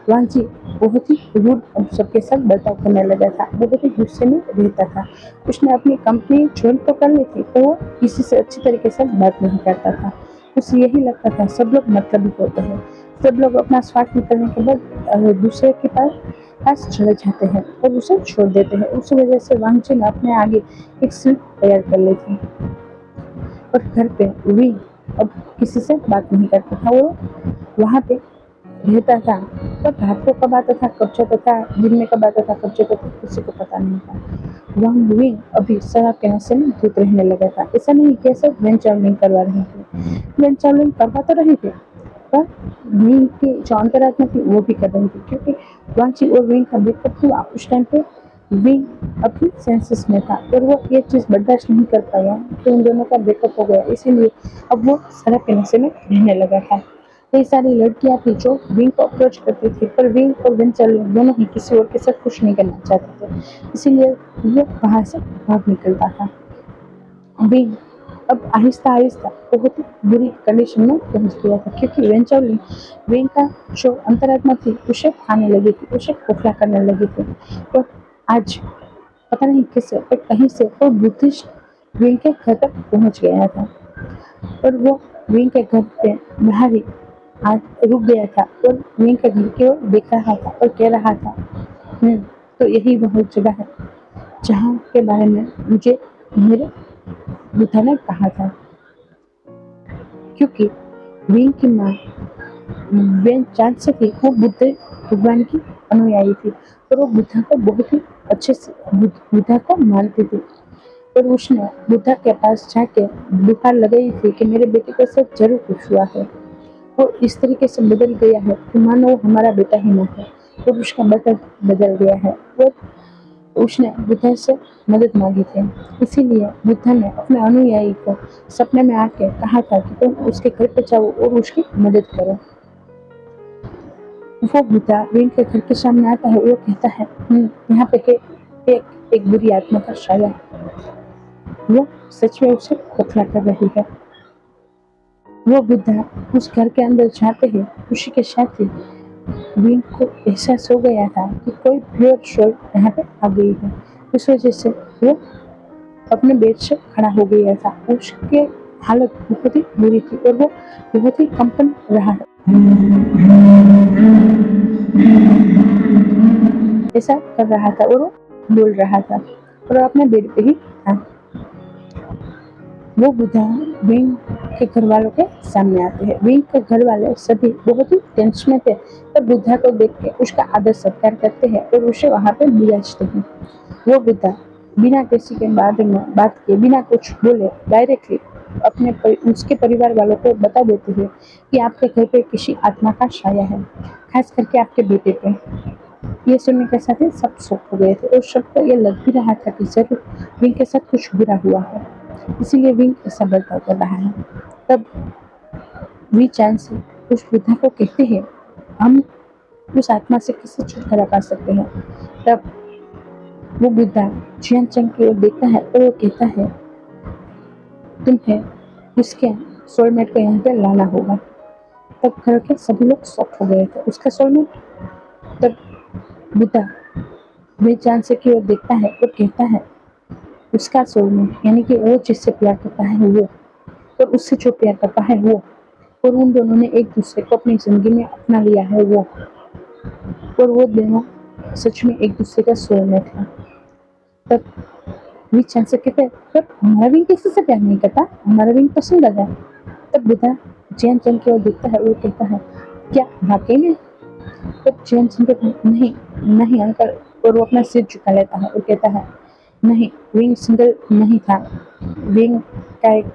वांची बहुत ही रूड अब सबके साथ बर्ताव करने लगा था, बहुत ही गुस्से में रहता था। उसने अपनी कंपनी ज्वाइन तो कर ली थी तो वो किसी से अच्छी तरीके से बात नहीं करता था। उसे यही लगता था सब लोग मतलबी होते हैं, सब लोग अपना स्वार्थ निकलने के बाद दूसरे के पास पास चले जाते हैं और उसे छोड़ देते हैं। उस वजह से वांगची ने अपने आगे एक सीट तैयार कर ली थी और घर पे भी अब किसी से बात नहीं करता था। वो वहाँ पे रहता था, पर रात को कब आता था कब जाता था, दिन में कब आता था कब जाता था, किसी को पता नहीं था। वांग विंग अभी शराब के नशे में धुत रहने लगा था। ऐसा नहीं कि सब वेंचर करवा रहे थे, वेंचर करवा तो रहे थे, पर विंग की जो अंतरात्मा थी वो भी कर रही थी, क्योंकि वांची और विंग का ब्रेकअप हुआ उस टाइम पे विंग अपनी सेंसेस में था और वो ये चीज़ बर्दाश्त नहीं कर पाया कि उन दोनों का ब्रेकअप हो गया। इसीलिए अब वो शराब के नशे में रहने लगा था। कई सारी लड़कियां थी जो विंग को अप्रोच करती थी, पर विंग और वेंचर दोनों ही किसी और के साथ कुछ नहीं करना चाहते थे, इसीलिए वो वहां से भाग निकलता था। विंग अब आहिस्ता आहिस्ता बहुत ही बुरी कंडीशन में पहुंच गया था, क्योंकि वेंचर विंग का जो अंतरात्मा थी उसे खाने लगी थी, उसे खोखला करने लगी थी। और आज पता नहीं कैसे पर कहीं से वो बुद्धिस्ट विंग के घर तक पहुंच गया था और वो विंग के घर पे बाहर ही आज रुक गया था और विंग के घर की ओर देख रहा था और कह रहा था, तो यही वह जगह है जहाँ के बारे में मुझे मेरे बुद्धा ने कहा था। क्योंकि विंग की माँ वेन चांद से थी, वो बुद्ध भगवान की अनुयायी थी और वो बुद्धा को बहुत ही अच्छे से बुद्धा को मानती थी। और उसने बुद्धा के पास जाके गुहार लगाई थी कि मेरे बेटे के साथ जरूर कुछ हुआ है। वो इस तरीके से बदल गया है कि मानो वो हमारा बेटा ही ना है, और उसका बेटा बदल गया है। और उसने बुद्धा से मदद मांगी थी, इसीलिए बुद्धा ने अपने अनुयायी को सपने में आके कहा था कि तुम उसके घर पे जाओ और उसकी मदद करो। वो बुद्धा विंग के घर के सामने आता है, वो कहता है, यहाँ पे है एक बुरी आत्मा का साया, वो सच में उसे खोखला कर रही है। वो बुद्धा उस घर के अंदर जाते ही उसी के साथ ही विंग को एहसास हो गया था कि कोई प्योर सोल यहाँ पे आ गई है। इस वजह से वो अपने बेड से खड़ा हो गया था। उसके हालत बहुत ही बुरी थी और वो बहुत ही कंपन रहा है, ऐसा कर रहा था और वो बोल रहा था और अपने बेड पे ही था। वो बुद्धा विंग के घर वालों के सामने आते हैं। विंग के घर वाले सभी बहुत ही टेंशन में थे, पर बुद्धा को देख के उसका आदर सत्कार करते हैं और उसे वहां पे बुलाते हैं। वो बुद्धा बिना किसी के बारे में बात किए, बिना कुछ बोले डायरेक्टली उसके परिवार वालों को बता देते हैं कि आपके घर पे किसी आत्मा का साया है, खास करके आपके बेटे पे। ये सुनने के साथ ही सब शॉक हो गए थे और सबको ये लग भी रहा था कि जरूर विंग के साथ कुछ बुरा हुआ है, इसीलिए विंग ऐसा बर्ताव कर रहा है। तब वी चैन से उस बुद्धा को कहते हैं, हम उस आत्मा से किसी छुटकारा पा सकते हैं। तब वो बुद्धा जियान चंग की ओर देखता है और वो कहता है, तुम्हें उसके सोलमेट को यहाँ पे लाना होगा। तब घर के सभी लोग शॉक हो गए थे। उसका सोलमेट? तब बुद्धा वे चांद से की ओर देखता है और कहता है, उसका सोलमेट यानी कि वो जिससे प्यार करता है वो, और उससे जो प्यार करता है वो, और उन दोनों ने एक दूसरे को अपनी जिंदगी में अपना लिया है वो, और वो दोनों सच में एक दूसरे का सोलमेट है। तब वी चांद से कहते हैं, पर हमारा विंग किसी से प्यार नहीं करता, हमारा विंग पसंद है। तब बुद्धा जैन चंद की ओर देखता है, वो कहता है, क्या वाकई में? तब जैन चंद कहता है, नहीं नहीं अंकल, और वो अपना सिर झुका लेता है और कहता है, नहीं, विंग सिंगल नहीं था, विंग का एक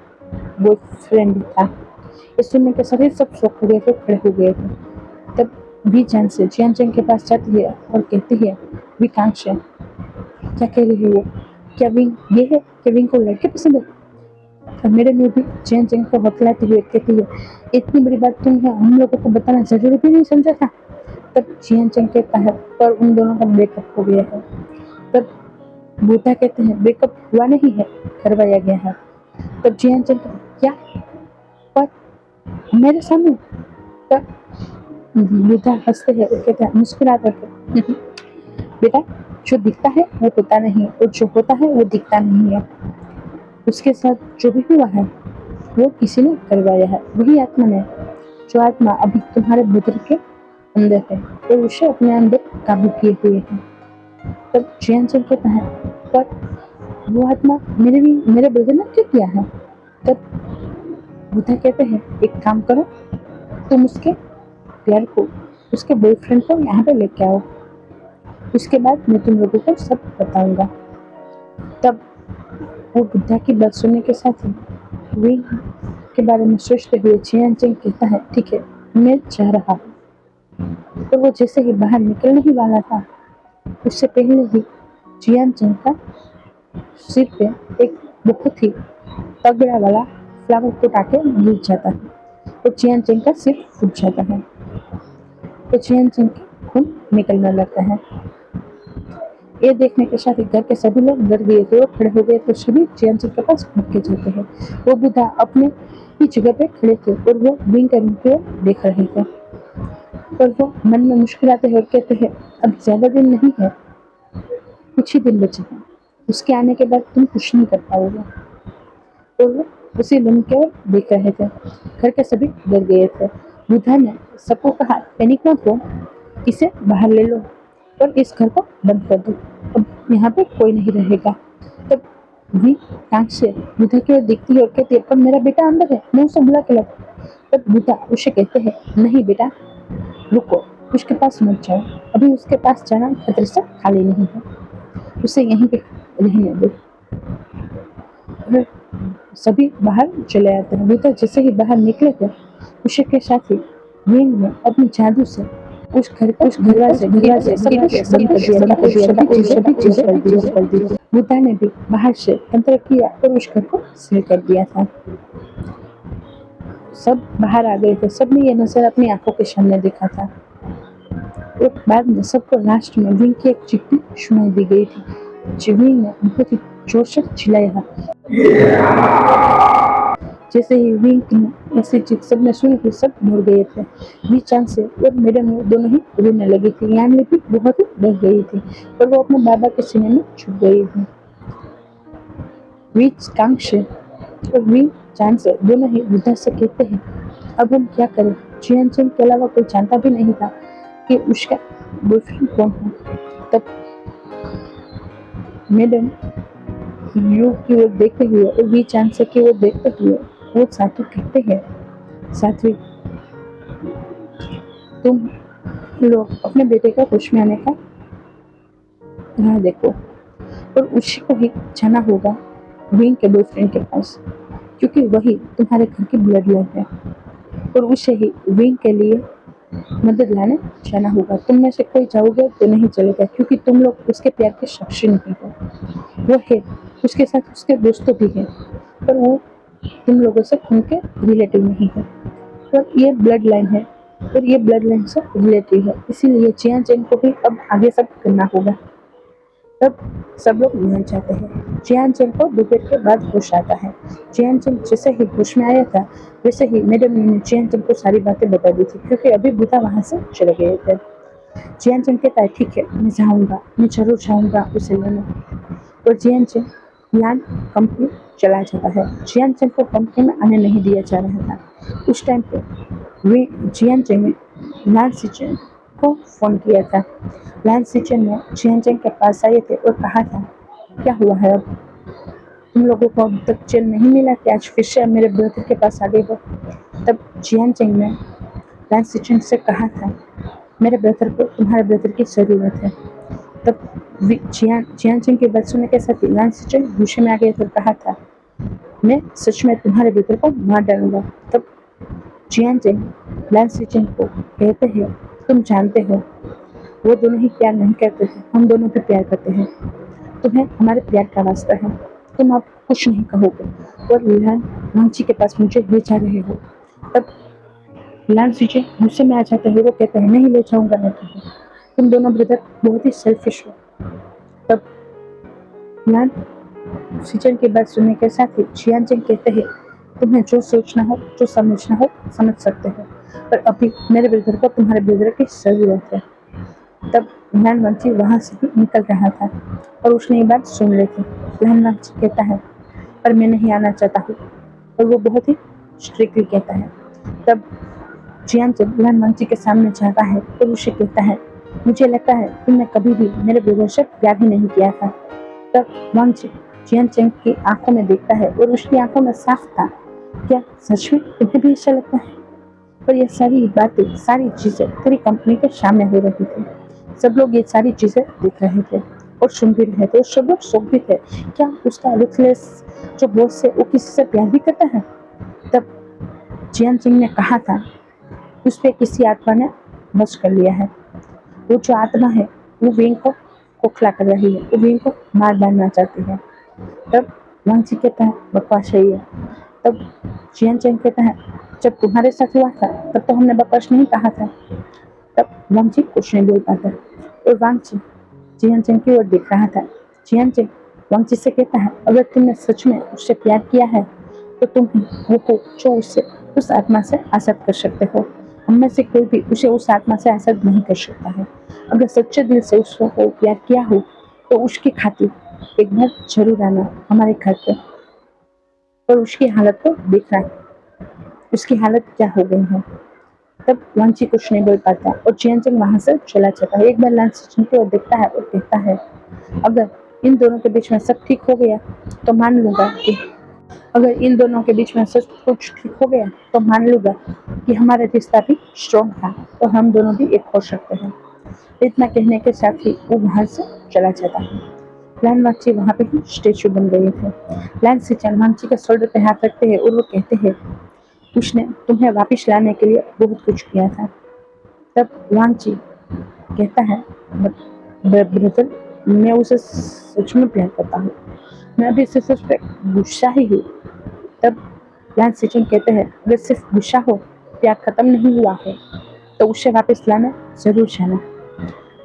बॉयफ्रेंड था। ये सुनने के साथ ही सब शॉक हो गए थे, खड़े हो गए थे। तब भी जान से जियान चंग के पास जाती है और कहती है, विकांक्ष क्या कह रही है वो? क्या विंग ये है कि विंग को लड़के पसंद है? और मेरे में भी जियान चंग को हौसलाती हुए कहती है, इतनी बड़ी बात तुम्हें हम लोगों को बताना जरूरी भी नहीं समझा था। तब जियान चंग कहता है, पर उन दोनों का ब्रेकअप हो गया है। तब बुद्धा कहते हैं, ब्रेकअप हुआ नहीं है, करवाया गया है। तब जियान चंग क्या? पर मेरे सामने? तब बुद्धा हंसते हैं और कहते हैं मुस्कुरा करके, बेटा जो दिखता है वो होता नहीं, और जो होता है वो दिखता नहीं है। उसके साथ जो भी हुआ है वो किसी ने करवाया है, वही आत्मा ने, जो आत्मा अभी तुम्हारे भीतर के अंदर है और उसे अपने अंदर काबू किए हुए है। तब जियानचंग कहता है, पर वो आत्मा मेरे ब्रदर ने क्या किया है? तब बुद्धा कहते हैं, एक काम करो, तुम उसके प्यार को, उसके बॉयफ्रेंड को यहाँ पे लेके आओ, उसके बाद मैं तुम लोगों को सब बताऊंगा। तब वो बुद्धा की बात सुनने के साथ ही विंग के बारे में सोचते हुए जियानचंग कहता है, ठीक है, मैं जा रहा हूँ। तो वो जैसे ही बाहर निकलने ही वाला था, उससे पहले ही जियानचंग का सिर पे एक बहुत ही तगड़ा वाला फ्लावर पोट आके गिर जाता है और जियानचंग का सिर फूट जाता है। तो जियानचंग का खून निकलने लगता है। ये देखने के साथ ही घर के सभी लोग डर गए थे और खड़े हो गए, तो सभी जियानचंग के पास भाग के जाते हैं। वो बुद्धा अपने ही जगह पे खड़े थे और वो विंग की ओर देख रहे थे, पर वो मन में मुस्कुराते हैं और कहते हैं, अब ज्यादा दिन नहीं है, कुछ ही दिन बचे हैं, उसके आने के बाद तुम कुछ नहीं कर पाओगे। तो वो उसी विंग की ओर देख रहे थे। घर के सभी डर गए थे। बुद्धा ने सबको कहा, पैनिक मत हो, इसे बाहर ले लो और इस घर को बंद कर दो, अब यहाँ पे कोई नहीं रहेगा। तब भी आंख से बुद्धा की ओर देखती है और कहती है, पर मेरा बेटा अंदर है, मैं उसे बुला के लाऊं। तब बुद्धा उसे कहते हैं, नहीं बेटा, रुको, उसके पास मत जाओ, अभी उसके पास जाना खतरे से खाली नहीं है, उसे यहीं पे रहने दो। और सभी बाहर चले आते हैं। बुद्धा जैसे ही बाहर निकले थे, उसी के साथ ही विंग ने अपने जादू से उस दरवाजे सब कुछ बंद कर दिया था और सभी चीजें बंद कर दी। बुद्धा ने भी बाहर से तंत्र किया और उस घर को सील कर दिया था। सब बाहर आ गए थे, सबने ये नजर अपनी आंखों के सामने देखा था। और बाद में सबको लास्ट में विंग की एक चिट्ठी सुनाई दी गई थी। विंग ने बहुत ही जोर से चिल्लाया। जैसे ही विंग ने ऐसी चीज सबने सुनी थी, सब डर गए थे। वी चांद से और मैडम दोनों ही रोने लगी थी। यान भी बहुत ही डर गई थी और वो अपने बाबा के सीने में छुप गई थी। वी कांक्षे और वी चांद से दोनों ही बुद्धा से कहते हैं, अब हम क्या करें? जियानचंग के अलावा कोई जानता भी नहीं था कि उसका बॉयफ्रेंड कौन है। तब मैडम यू की ओर देखते हुए और वी चांद से की ओर देखते हुए वो साथी कहते हैं, साथी, तुम लोग अपने बेटे का होश में आने का राह देखो और उसी को ही जाना होगा विंग के बॉयफ्रेंड के पास, क्योंकि वही तुम्हारे घर की ब्लड लाइन है और उसे ही विंग के लिए मदद लाने जाना होगा। तुम में से कोई जाओगे तो नहीं चलेगा, क्योंकि तुम लोग उसके प्यार के साक्षी नहीं हो। वो है, उसके साथ उसके दोस्तों भी हैं, पर वो तुम लोगों से खून के रिलेटिव नहीं है और ये ब्लड लाइन है और ये ब्लड लाइन से रिलेटिव है, इसीलिए जियानचंग को भी अब आगे सब करना होगा। तब सब लोग मान जाते हैं। जियानचंग को दोपहर के बाद होश आता है। जियानचंग जैसे ही होश में आया था, वैसे ही मैडम ने जियानचंग को सारी बातें बता दी थी, क्योंकि अभी बुद्धा वहां से चले गए थे। जियानचंग कहता है, ठीक है, मैं जाऊंगा, मैं जरूर जाऊंगा उसे लेने। और जियानचंग यान कंपनी चला जाता है। जियानचंग को कंपनी में आने नहीं दिया जा रहा था। उस टाइम पे वे जियानचंग ने लाल सिचन को फोन किया था। लाल सिचन ने जियानचंग के पास आए थे और कहा था, क्या हुआ है, अब तुम लोगों को अब तक चैन नहीं मिला कि आज फिर से मेरे ब्रदर के पास आ गए हो? तब जियानचंग ने लाल सिचन से कहा था, मेरे ब्रदर को तुम्हारे ब्रदर की जरूरत है। तब जियानचंग की बात सुनने के साथ ही लाल सिचन गुस्से में आ गए तो कहा था, मैं सच में तुम्हारे ब्रदर को मार डालूंगा। तब जियानचंग लाल सिचन को कहते हैं, तुम जानते हो वो दोनों ही प्यार नहीं करते थे, हम दोनों भी प्यार करते हैं, तुम्हें हमारे प्यार का वास्ता है, तुम अब कुछ नहीं कहोगे और लाल मांझी के पास मुझे ले जा रहे हो। तब लाल सिचन गुस्से में आ जाते हैं। वो कहते हैं, नहीं ले जाऊंगा मैं तुम्हें, तुम दोनों ब्रदर बहुत ही सेल्फिश हो। तब लाल सिचन की बात सुनने के साथ ही जियानचंग कहते हैं, तुम्हें जो सोचना हो, जो समझना हो, समझ सकते हो, पर अभी मेरे ब्रदर को तुम्हारे ब्रदर की जरूरत है। तब लाल मांझी वहां से भी निकल रहा था और उसने ये बात सुन ली थी। लाल मांझी कहता है, पर मैं नहीं आना चाहता हूँ, और वो बहुत ही स्ट्रिक्टली कहता है। तब जियांग लान वांगची के सामने जाता है और उसे कहता है, मुझे लगता है तुमने कभी भी मेरे ब्रदर से प्यार ही नहीं किया था। तब वांगची जियांग की आंखों में देखता है और उसकी आंखों में साफ था, क्या सच में तुम्हें भी ऐसा लगता है? पर यह सारी बातें, सारी चीजें पूरी कंपनी के सामने हो रही थी। सब लोग ये सारी चीजें देख रहे थे और सुन भी रहे थे और सब लोग शौक भी थे। क्या उसका रुथलेस जो बॉस है वो किसी से प्यार भी करता है? तब जियान सिंह ने कहा था, उस पे किसी आत्मा ने बस कर लिया है। वो जो आत्मा है वो विंग को खोखला कर रही है, वो विंग को मार डालना चाहती है। तब वांगची कहता है, बकवास है ये। तब जियान सिंह कहता है, जब तुम्हारे साथ हुआ था तब तो हमने बकवास नहीं कहा था। तब वांगची कुछ नहीं बोल पाता और वांगची जियान सिंह की ओर देख रहा था। जियान सिंह वांगची से कहता है, अगर तुमने सच में उससे प्यार किया है तो तुम ही वो हो जो उससे उस आत्मा से आसक्त कर सकते हो। हम में से कोई भी उसे उस आत्मा से आसक्त नहीं कर सकता है। अगर सच्चे दिल से उसको प्यार किया हो तो उसकी खातिर एक बार जरूर आना हमारे घर पर और उसकी हालत को देखना, उसकी हालत क्या हो गई है। तब वांची कुछ नहीं बोल पाता और जियान सिंह वहां से चला जाता है। एक बार लान सचिन की ओर देखता है और कहता है, अगर इन दोनों के बीच में सब ठीक हो गया तो मान लूंगा कि अगर इन दोनों के बीच में सब कुछ ठीक हो गया तो मान लूंगा कि हमारा रिश्ता भी स्ट्रॉन्ग था और हम दोनों भी एक हो सकते हैं। इतना कहने के साथ ही वो वहां से चला जाता है। लान वांची वहां पे ही स्टेचू बन गए थे। लान सिचन वांची के शोल्डर पे हाथ रखते हैं और वो कहते हैं, उसने तुम्हें वापिस लाने के लिए बहुत कुछ किया था। तब वांची कहता है, ब्रदर मैं उसे सच में प्यार करता हूँ, मैं अभी सिर्फ उस पर गुस्सा ही हूँ। तब लान सिचन कहते हैं, अगर सिर्फ गुस्सा हो, प्यार खत्म नहीं हुआ है तो उसे वापस लाने जरूर जाना।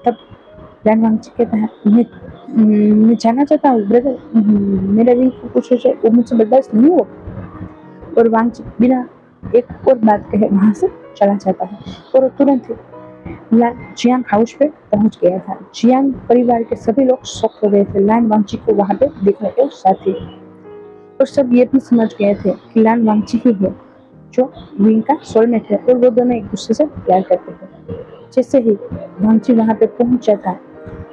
तब लान वांची कहता है, मैं जाना चाहता हूँ ब्रदर, मेरे लिए कुछ हो जाए वो मुझसे बर्दाश्त नहीं हो। और वांची बिना एक और बात कहे वहां से चला जाता है और तुरंत ही जियांग हाउस पे पहुंच गया था। जियांग परिवार के सभी लोग शॉक हो गए थे लान वांची को वहां पे देखने के साथ ही, और सब ये भी समझ गए थे कि लान वांची ही है जो विंग का सोलमेट है और वो दोनों एक दूसरे से प्यार करते थे। जैसे ही वांची वहां पे पहुंचा था,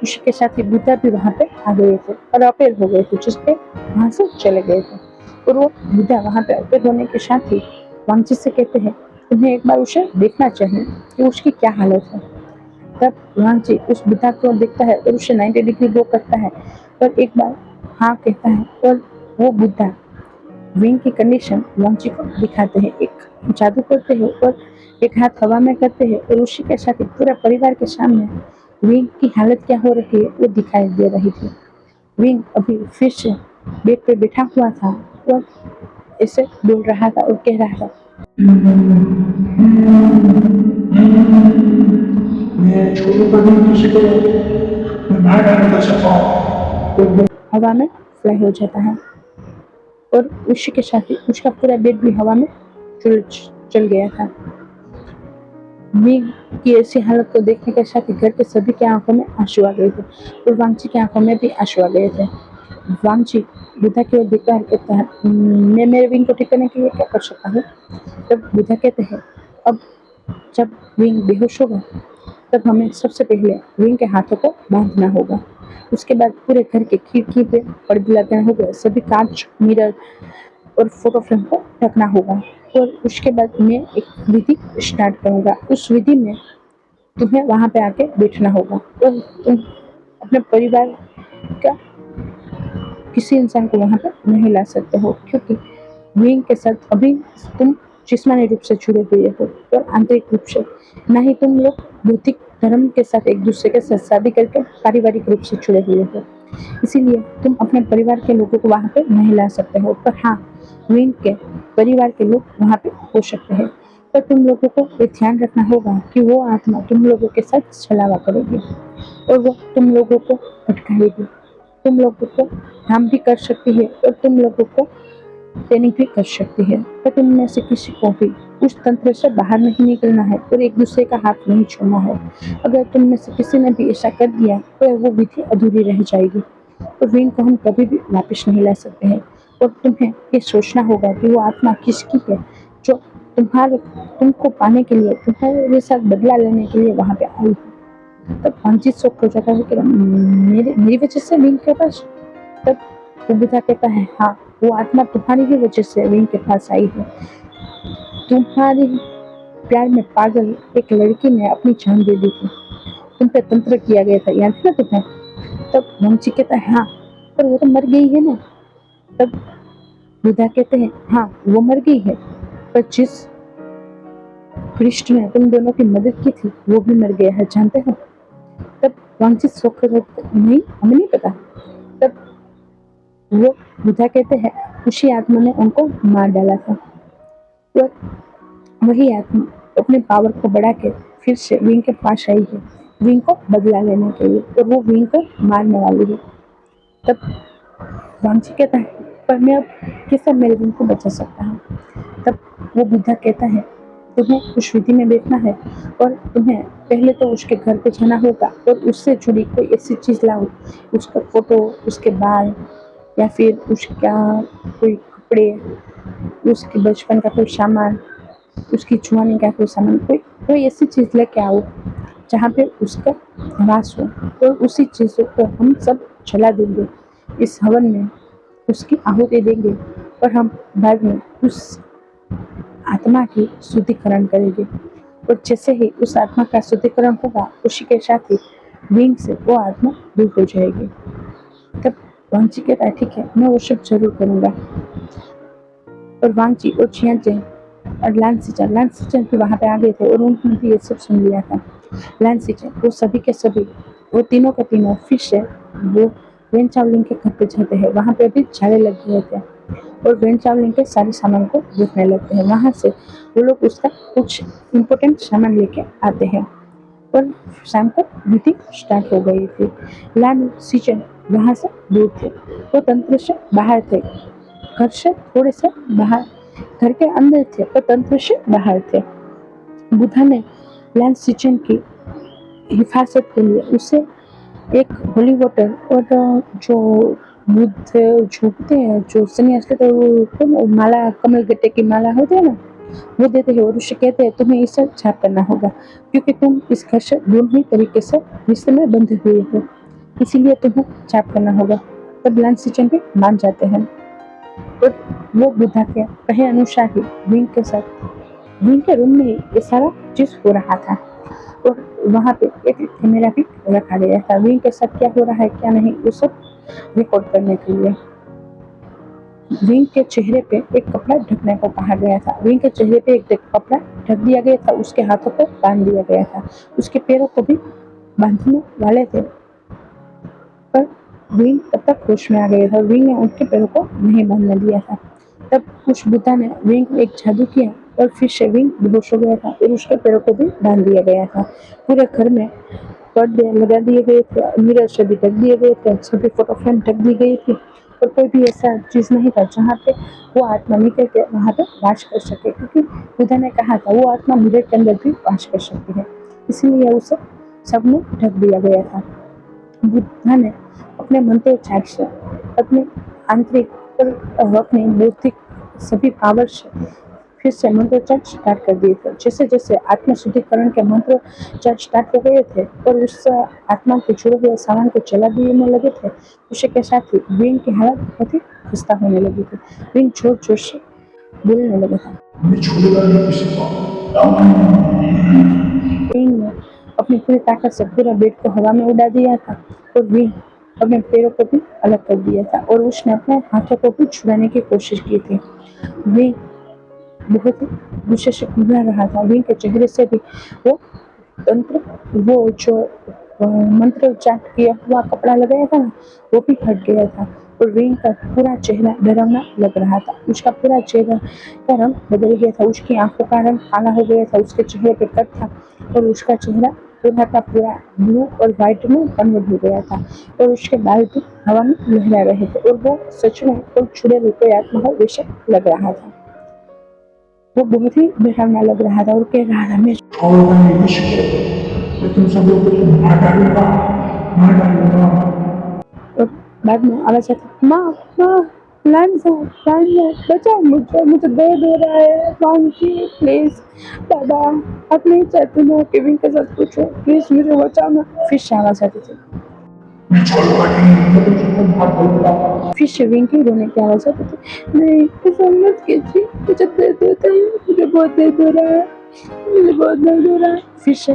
उसके साथ ही बुद्धा भी वहां पे आ गए थे और अपेयर हो गए थे, जिसपे वहां से चले गए थे। और वो बुद्धा वहां पे अपेयर होने के साथ ही वांची से कहते हैं, तुम्हें एक बार उसे देखना चाहिए कि उसकी क्या हालत है। तब वांची उस बुद्धा को देखता है और उसे 90 डिग्री गो करता है और एक बार हाँ कहता है और वो बुद्धा विंग की कंडीशन वांची को दिखाते हैं। एक जादू करते हैं और एक हाथ हवा में करते हैं और उसी के साथ पूरे परिवार के सामने विंग की हालत क्या हो रही है वो दिखाई दे रही थी। विंग अभी फिर से बेड पे बैठा हुआ था और ऐसे बोल रहा था और कह रहा था, मैं छोड़ूंगा नहीं किसी को, मैं मार डालूंगा सबको। और वो हवा में फ्लाई हो जाता है और उसी के साथ ही उसका पूरा बेड भी हवा में चल गया था। विंग की ऐसी हालत को देखने के साथ ही घर के सभी के आंखों में आंसू आ गए थे और वांगची की आंखों में भी आंसू आ गए थे। वांगची बुद्धा की ओर देखता है, कहता है, मैं मेरे विंग को ठीक करने के लिए क्या कर सकता हूँ। तब बुद्धा कहते हैं, अब जब विंग बेहोश होगा तब हमें सबसे पहले विंग के हाथों को बांधना होगा। उसके बाद पूरे घर के खिड़की पे पर्दे लगाना होगा, सभी कांच, मिरर और फोटो फ्रेम को ढकना होगा। और उसके बाद मैं एक विधि स्टार्ट करूंगा। उस विधि में तुम्हें वहां पे आके बैठना होगा और तुम अपने परिवार का किसी इंसान को वहां पे नहीं ला सकते हो, क्योंकि विंग के साथ अभी तुम जिस्मानी रूप से जुड़े हुए हो और आंतरिक रूप से ना ही तुम लोग भौतिक धर्म के साथ एक दूसरे के साथ शादी करके पारिवारिक रूप से जुड़े हुए हो। इसीलिए तुम अपने परिवार के लोगों को वहां पे नहीं ला सकते हो, पर हाँ विंग के परिवार के लोग वहां पे हो सकते हैं। पर तुम लोगों को ये ध्यान रखना होगा कि वो आत्मा तुम लोगों के साथ छलावा करेगी और वो तुम लोगों को भटकाएगी, तुम लोगों को हार्म भी कर सकती है और तुम लोगों को ट्रेनिंग भी कर सकती है। पर तुम में से किसी को भी उस तंत्र से बाहर नहीं निकलना है और एक दूसरे का हाथ नहीं छोड़ना है। अगर तुम में से किसी ने भी ऐसा कर दिया तो वो विधि अधूरी रह जाएगी और विंग को हम कभी भी वापस नहीं ला सकते हैं। और तुम्हें ये सोचना होगा कि वो आत्मा किसकी है जो तुमको पाने के लिए, तुम्हारे साथ बदला लेने के लिए वहाँ पे आई हूँ। तब वांछित शौक हो जाता है कि मेरे मेरी वजह से विंग के पास। तब वो बुधा कहता है हाँ, वो आत्मा तुम्हारी ही वजह से विंग के पास आई है। तुम्हारे प्यार में पागल एक लड़की ने अपनी जान दे दी थी, तुम पे तंत्र किया गया था, याद है ना तुम्हें? तब वंशी कहता है हाँ, पर वो तो मर गई है ना। तब बुधा कहते हैं हाँ, वो मर गई है, पर जिस कृष्ण ने तुम दोनों की मदद की थी वो भी मर गया है, जानते हो? तब वांछित शौक नहीं, हमें नहीं पता। तब वो बुधा कहते हैं उसी आत्मा ने उनको मार डाला था, और वही आत्मा अपने पावर को बढ़ा के फिर से विंग के पास आई है, विंग को बदला लेने के लिए, और वो विंग को मारने वाली है। तब वांछी कहता है पर मैं अब कैसे मेरे विंग को बचा सकता हूँ? तब वो बुद्धा कहता है तुम्हें उस विधि में बैठना है, और तुम्हें पहले तो उसके घर पे जाना होगा और उससे जुड़ी कोई ऐसी चीज लाओ, उसका फोटो, उसके बाल, या फिर उसका कोई कपड़े, उसके बचपन का कोई सामान, उसकी जुआनी का कोई सामान, कोई कोई ऐसी चीज लेके आओ जहाँ पे उसका वास हो, और उसी चीजों को हम सब जला देंगे इस हवन में, उसकी आहुति देंगे, और हम बाद में उस आत्मा की शुद्धिकरण करेंगे। और जैसे ही उस आत्मा का शुद्धिकरण होगा उसी के साथ ही विंग से वो आत्मा दूर हो जाएगी। तब वांची कहता है ठीक है, मैं वो सब जरूर करूंगा। और वांची और चियांचे और लांसीचन भी वहां पे आ गए थे और उन्होंने भी ये सब सुन लिया था। लांसीचन वो सभी के सभी, वो तीनों के तीनों फिर से वो वेन चावलिंग के घर पे जाते हैं। वहां पे अभी झाड़े लग गए थे और वेन चावलिंग के सारे सामान को देखने लगते हैं। वहां से वो लोग उसका कुछ इम्पोर्टेंट सामान लेके आते हैं और शाम को मीटिंग स्टार्ट हो गई थी। लान सीचन वहां से दूर थे, वो तंत्र से बाहर थे, घर से थोड़े से बाहर, घर के अंदर थे पर तंत्र से बाहर थे। बुधा ने लान सीचन की हिफाजत के लिए उसे एक होली वाटर और जो बुद्ध झुकते हैं, जो सन्यास लेते हैं, वो माला, कमल गट्टे की माला होती है ना, वो देते हैं और उसे कहते हैं तुम्हें इसे छाप करना होगा क्योंकि तुम इस घर से दोनों ही तरीके से रिश्ते में बंधे हुए हो, इसीलिए तुम्हें छाप करना होगा। तब लान सीचन भी मान जाते हैं और वो बुद्धा के कहे अनुसार ही विंग के साथ, विंग के रूम में ही ये सारा चीज हो रहा था और वहाँ पे एक कैमरा भी रखा गया था। विंग के साथ क्या हो रहा है क्या नहीं वो सब रिकॉर्ड करने के लिए। विंग के चेहरे पे एक कपड़ा ढकने को कहा गया था। विंग के चेहरे पे एक कपड़ा ढक दिया गया था, उसके हाथों को बांध दिया गया था, उसके पैरों को भी बांधने वाले थे, पर विंग तब तक होश में आ गया था। विंग ने उनके पैरों को नहीं बांधने दिया था। तब कुछ बुद्धा ने विंग को एक जादू किया और फिर से विंग बेहोश हो गया था और उसके पैरों को भी बांध दिया गया था। पूरे घर में पर्दे लगा दिए गए थे, मिरर से भी ढक दिए गए थे, सभी फोटो फ्रेम ढक दी गई थी और कोई भी ऐसा चीज नहीं था जहाँ पे वो आत्मा निकल के वहाँ पे वास कर सके, क्योंकि बुद्धा ने कहा था वो आत्मा मिरर के अंदर भी वास कर सकती है, इसीलिए उसे सबने ढक दिया गया था। बुद्धा ने अपने मंत्रोच्चार से, अपने आंतरिक और अपने बौद्धिक सभी पावर से फिर से मंत्रोच्चार स्टार्ट कर दिए थे। जैसे जैसे आत्म शुद्धिकरण के मंत्रोच्चार स्टार्ट हो गए थे और उस आत्मा के जुड़े हुए सामान को जला देने लगे थे, उसी के साथ ही विंग की हालत बहुत ही खस्ता होने लगी थी। विंग जोर जोर से बोलने लगा था। विंग ने अपनी पूरी ताकत से पूरा बेड को हवा में उड़ा दिया था और विंग अपने पैरों को भी अलग कर दिया था और उसने अपने हाथों को भी छुड़ाने की कोशिश की थी। विंग बहुत ही गुस्से से घबरा रहा था। विंग के चेहरे से भी वो तंत्र, वो जो मंत्र उच्चार किया हुआ कपड़ा लगाया था ना, वो भी हट गया था और विंग का पूरा चेहरा डरावना लग रहा था। उसका पूरा चेहरा का रंग बदल गया था, उसकी आंखों का रंग काला हो गया था, उसके चेहरे पे कट था और उसका चेहरा पूरा का पूरा ब्लू और व्हाइट में कन्वर्ट हो गया था और उसके बाल भी हवा में लहरा रहे थे और वो सच में कोई छुड़े हुए कोई आत्मा हो वैसे लग रहा था। वो बहुत ही डरावना लग रहा था और कह रहा था मैं तुम सब लोग को मार डालूंगा। और बाद में आवाज आती माँ माँ लान साहब बचाओ मुझे, मुझे दर्द हो रहा है, वांची प्लीज बाबा, आप नहीं चाहते ना कि विंग के साथ कुछ हो, प्लीज मुझे बचाओ ना। फिर से आवाज आती थी, मैं छोड़ूंगा नहीं, मैं तुझको बहुत बोलूंगा। फिर से विंग की रोने की आवाज आती थी, नहीं ऐसा मत कीजिए, मुझे दर्द होता है, मुझे बहुत दर्द हो रहा है, मुझे बहुत दर्द हो रहा है। फिर से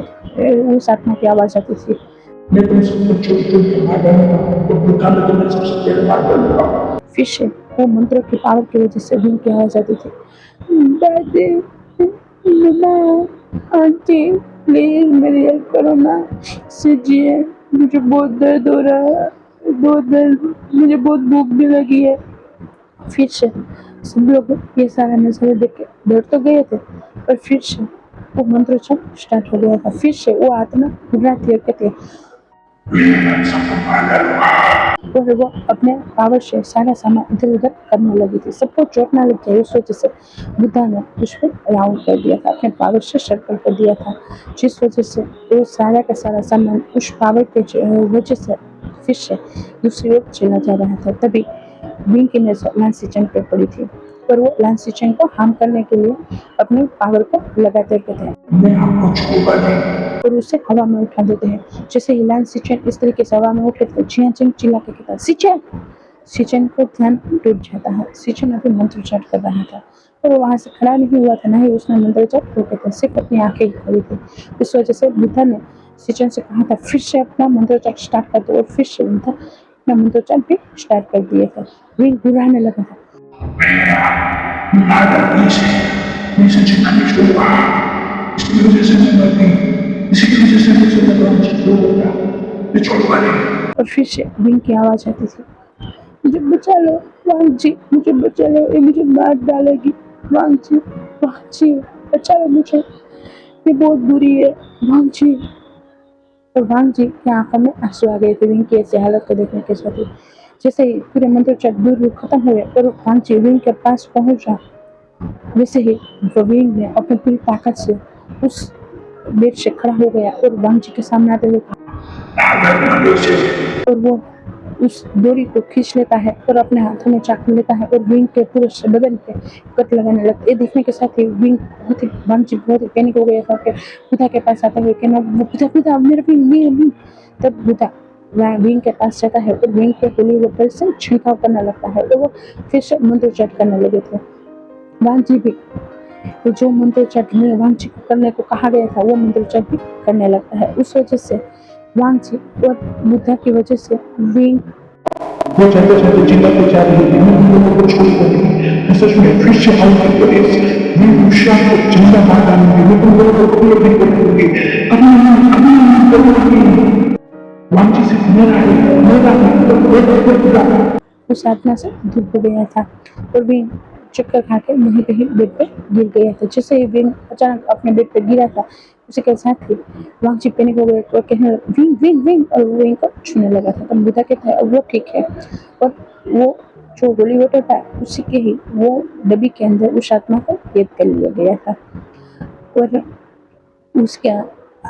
उस आत्मा की आवाज आती थी, मैं तुम सबको छोड़ छोड़ के मार डालूंगा, तो बुद्धा में तुम्हें सबसे पहले मार डालूंगा। फिर से वो मंत्रों की पावर की वजह से विंग की आवाज आती थी, दादी मम्मा आंटी प्लीज मेरी हेल्प करो ना, सीजिए मुझे बहुत दर्द हो रहा है, बहुत दर्द, मुझे बहुत भूख भी लगी है। फिर से सब लोग ये सारा नजारा देख के डर तो गए थे, पर फिर से वो मंत्रोच्चार स्टार्ट हो गया था। फिर से वो आत्मा घबराती है, कहती है, मैं सबको मार डालूंगा। और वो अपने पावर से सारा सामान इधर उधर करने लगी थी, सबको चोट ना लग जाए उस वजह से बुद्धा ने उसको राउंड कर दिया था, अपने पावर से सर्कल कर दिया था, जिस वजह से वो सारा का सारा सामान उस पावर के वजह से फिर से दूसरी ओर चला जा रहा था। तभी विंग की नजर लांसी चंग पर पड़ी थी, पर वो लांसी चंग को हार्म करने के लिए अपने पावर को लगाते रहते हैं मैं आपको छूऊंगा नहीं। और उसे हवा में उठा देते हैं। जैसे ही लांसी चंग इस तरीके से हवा में उठे तो जियां चिंग चिल्ला के कहता है, सिचन। सिचन को ध्यान टूट जाता है, सिचन अभी मंत्रोच्चार कर रहा था और वो वहां से खड़ा नहीं हुआ था, ना ही उसने मंत्रोच्चार रोके थे, सिर्फ अपनी आंखें ही खोली थी। इस वजह से बुद्धा ने सिचन से कहा था फिर से अपना मंत्रोच्चार स्टार्ट कर दो, और फिर से बुद्धा अपना मंत्रोच्चार भी स्टार्ट कर दिए थे। विंग घुराने लगा था, मार डालूंगी इसे, मैं इसे जिंदा नहीं छोड़ूंगा। इसकी वजह से मैं मर गई, इसी की वजह से मुझे लगा मुझे जो हो गया, मैं छोड़ूंगा नहीं। और फिर से विंग की आवाज आती थी, मुझे बचा लो वांग जी, मुझे बचा लो, ये मुझे मार डालेगी, वांग जी बचा लो मुझे, ये बहुत बुरी है वांग जी। और वांग जी की आंखों में आंसू आ गए थे विंग की ऐसी हालत को देखने के साथ ही। जैसे ही पूरे मंत्रोच्चार दूर खत्म हुए और वांग जी विंग के पास पहुंचा, वैसे ही विंग ने अपनी पूरी ताकत से उस बेड से खड़ा हो गया और वांग जी के सामने आते हुए मार डालूंगा इसे। और वो उस डोरी को खींच लेता है और अपने हाथों में चाकू लेता है और विंग के पूरे बदन पे कट लगाने लगता है। ये देखने के साथ ही विंग बहुत ही पैनिक हो गया था कि बुधा के पास आता हुआ कहना, बुधा बुधा मेरा विंग विंग विंग। तब बुधा वह विंग के पास जाता है और विंग पे होली वाटर से छिड़काव करने लगता है और वो फिर से मंत्रोच्चार करने लगे थे। वांग जी भी जो मंत्रोच्चार वांग जी को करने को कहा गया था वो मंत्रोच्चार भी करने लगता है। उस वजह से वांग जी और बुद्धा की वजह से विंग वो चाहते चाहते चिल्लाते जा रही थी, मैं तुम लोगों को छोड़ूंगा नहीं, मैं सच में फिर से आऊंगी और इस विभूषा को जिंदा मार डालूंगी, मैं तुम लोगों को पूरा नहीं करूंगी, कभी नहीं करूंगी। वांची सिर्फ मेरा उस आत्मा से दूर हो गया था और विंग चक्कर खा के वहीं पे ही बेड पे गिर गया था। जैसे ही विंग अचानक अपने बेड पे गिरा था, उसी के साथ ही वांगची पैनिक हो गया और कहने लगा, विंग विंग विंग, और वो विंग को छूने लगा था। तब बुद्धा कहता है अब वो ठीक है, और वो जो होली वाटर था उसी के ही वो डब्बी के अंदर उस आत्मा को कैद कर लिया गया था और उसके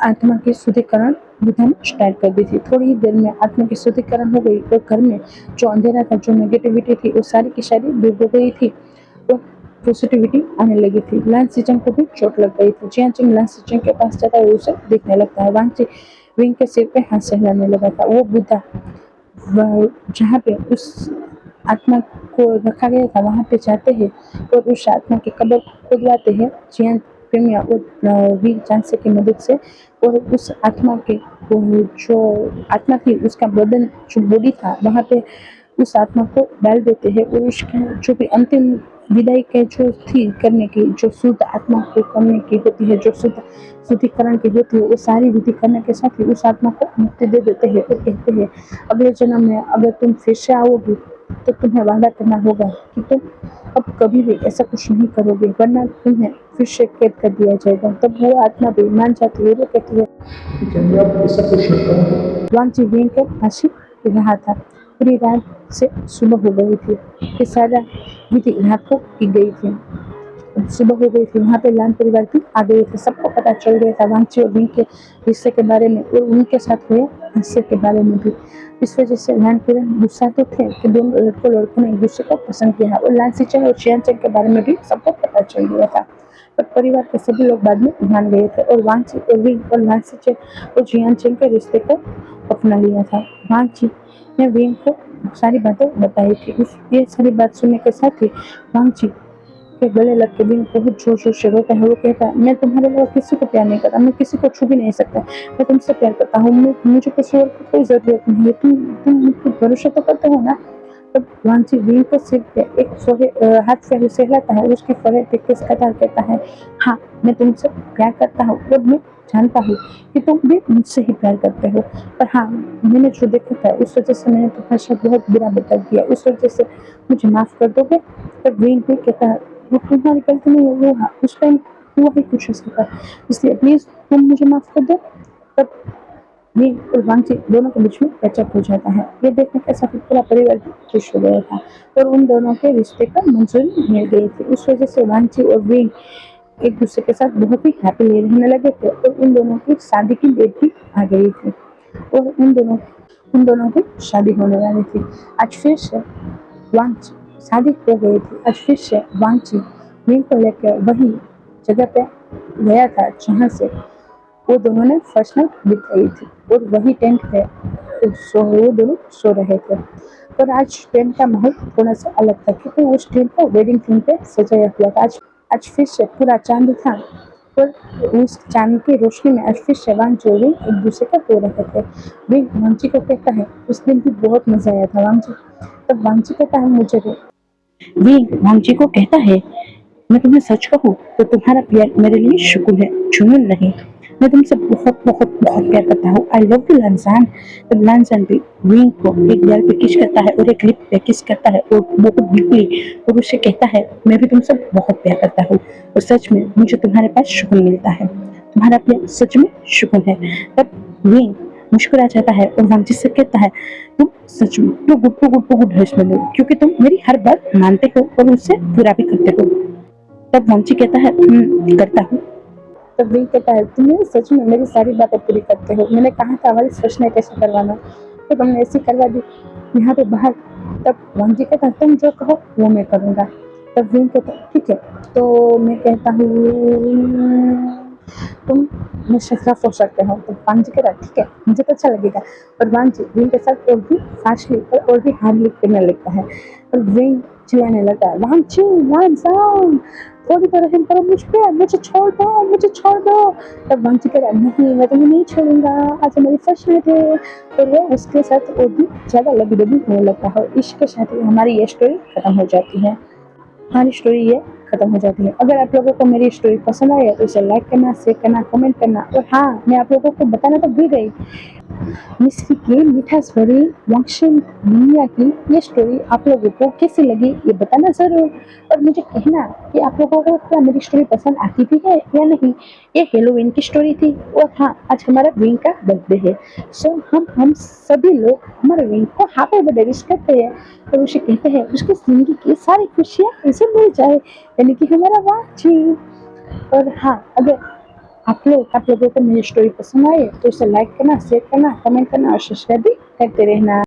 आत्मा की शुद्धिकरण बुद्धा ने स्टार्ट कर दी थी। थोड़ी ही देर में आत्मा की शुद्धिकरण हो गई और घर में जो अंधेरा था, जो नेगेटिविटी थी, वो सारी की सारी दूर हो गई थी और पॉजिटिविटी आने लगी थी। लांसी चंग को भी चोट लग गई थी। जियां चिंग लांसी चंग के पास जाता है उसे देखने लगता है। वांची विंग के सिर पे हाथ सहलाने लगा था। वो बुद्धा जहाँ पे उस आत्मा को रखा गया था वहाँ पे जाते हैं और उस आत्मा की कब्र खुदवाते हैं जियां प्रेमिया और वीर चांसे की मदद से, और उस आत्मा के जो आत्मा थी उसका बदन जो बॉडी था वहाँ पे उस आत्मा को डाल देते हैं और उसका जो भी अंतिम विदाई के जो थी करने की, जो शुद्ध आत्मा को करने की होती है, जो शुद्धिकरण की होती है, वो सारी विधि करने के साथ ही उस आत्मा को मुक्ति दे देते हैं और कहते हैं अगले जन्म में अगर तुम फिर से आओगी तो तुम्हें वादा करना होगा कि तुम अब कभी भी ऐसा कुछ नहीं करोगे, वरना तुम्हें फिर से कैद कर दिया जाएगा। तब वो आत्मा भी मान जाती है, वो कहती है वांची विंग के फांसी रहा था। पूरी रात से सुबह हो गई थी, ये सारा विधि रात को की गई थी। सुबह हो गई थी, वहाँ पे लान परिवार भी आ गए थे, सबको पता चल गया था वांची और विंग के रिश्ते के बारे में और उनके साथ हुए हादसे के बारे में भी। इस वजह से लान परिवार गुस्सा तो थे कि दोनों लड़कों ने एक दूसरे को पसंद किया और लान सिंचन और चियान चंग के बारे में भी सबको पता चल गया था। पर परिवार के सभी लोग बाद में मान गए थे और वांची और विंग और लान सिंचन और जियान चंग के रिश्ते को अपना लिया था। वांची ने विंग को सारी बातें बताई थी। ये सारी बात सुनने के साथ ही वांची के गले लग के विंग बहुत जोर जोर से रोता है। वो कहता है, मैं तुम्हारे अलावा किसी को प्यार नहीं करता, मैं किसी को छू भी नहीं सकता, मैं तुमसे प्यार करता हूँ, मुझे किसी और की कोई जरूरत नहीं है, तुम मुझ पर भरोसा तो करते हो ना। तब वांची विंग के सिर पे एक हाथ से सहलाता है, उसकी फोrehead पे किस करता कहता है, हाँ मैं तुमसे प्यार करता हूँ और मैं जानता हूँ कि तुम भी मुझसे ही प्यार करते हो, पर हाँ मैंने जो देखा था उस वजह से मैंने तुम्हारे साथ बहुत बुरा बर्ताव किया, उस वजह से मुझे माफ कर दोगे। तब विंग भी कहता है, वो तुम्हारी गलती नहीं है, वो हाँ, उस टाइम हुआ ही कुछ ऐसा था, इसलिए प्लीज तुम मुझे माफ कर दो। तब विंग और वांची दोनों के बीच में पैचअप हो जाता है। ये देखने के साथ पूरा परिवार खुश हो गया था और उन दोनों के रिश्ते को मंजूरी मिल गई थी। उस वजह से वांची और विंग एक दूसरे के साथ बहुत ही हैप्पीली रहने लगे थे और उन दोनों की शादी की डेट भी आ गई थी और उन दोनों की शादी होने वाली थी। आज फिर से वांची शादी हो गई थी। आज फिर से वांची विंग को लेकर वही जगह पे गया था जहाँ से वो दोनों ने फर्स्ट नाइट बिताई थी और वही टेंट पे वो दोनों सो रहे थे। पर आज टेंट का माहौल थोड़ा सा अलग था क्योंकि उस टेंट को वेडिंग थीम पे सजाया हुआ था। आज फिर से पूरा चांद था और उस चांद की रोशनी में आज फिर से वांची और विंग एक दूसरे का हो रहे थे। विंग वांची को कहता है, उस दिन भी बहुत मजा आया था वांची। तब वांची कहता है, मुझे भी। विंग वांची को कहता है, मैं तुम्हें सच कहूँ तो तुम्हारा प्यार मेरे लिए शुक्र है, जुनून नहीं। मैं तुमसे बहुत बहुत बहुत प्यार करता हूँ। I love you Lansan. तब लांसान भी विंग को एक गाल पे किस करता है और एक लिप पे किस करता है और बहुत डीपली और उसे कहता है, मैं भी तुमसे बहुत प्यार करता हूँ और सच में मुझे तुम्हारे पास सुकून मिलता है, तुम्हारा प्यार सच में सुकून है। तब विंग मुस्कुरा जाता है और वांची से कहता है, तुम सच में टू गुड हस्बैंड हो क्योंकि तुम मेरी हर बात मानते हो और उससे पूरा भी करते हो। तब वांची कहता है, करता हूँ। तब विंग कहता है, तुम सच में मेरी सारी बातें पूरी करते हो, मैंने कहा था हमारी फर्स्ट नाइट ऐसे करवाना तो तुमने ऐसी करवा दी यहाँ पे बाहर। तब वांची कहता है, तुम जो कहो वो मैं करूँगा। तब विंग कहता है, ठीक है तो मैं कहता हूँ तुम मैं शफराफ हो सकते हो। तो वांची कहता है, ठीक है मुझे तो अच्छा लगेगा। और वांची विंग के साथ और भी फास्टली और भी हार्डली करने लगता है और विंग चिल्लाने लगता है, वांची लांसान थोड़ी तो रहम करो मुझ पे, मुझे छोड़ दो, मुझे छोड़ दो। तब वांची कह रहा, नहीं मैं तुम्हें नहीं छोड़ूंगा, आज हमारी फर्स्ट नाइट है। तो वो उसके साथ और भी ज्यादा लगी डबी होने लगता है और इश्क के साथ ही हमारी ये स्टोरी खत्म हो जाती है। हमारी स्टोरी ये खत्म हो जाती है। अगर आप लोगों को मेरी स्टोरी पसंद आई है तो इसे लाइक करना, शेयर करना, कमेंट करना और हाँ मैं आप लोगों को बताना तो भूल गई, मिस्री की मिठास भरी वांगशुन दुनिया की ये स्टोरी आप लोगों को कैसी लगी ये बताना जरूर और मुझे कहना कि आप लोगों को क्या मेरी स्टोरी पसंद आती भी है या नहीं। ये हेलोवीन की स्टोरी थी और हाँ आज हमारा विंग का बर्थडे है। सो हम सभी लोग हमारे विंग को हैप्पी बर्थडे विश करते हैं और उसे कहते हैं उसकी जिंदगी की सारी खुशियाँ उसे मिल जाए, यानी कि हमारा वांची। और हाँ अगर आप लोगों को मेरी स्टोरी पसंद आए तो इसे लाइक करना, शेयर करना, कमेंट करना और सब्सक्राइब भी करते रहना।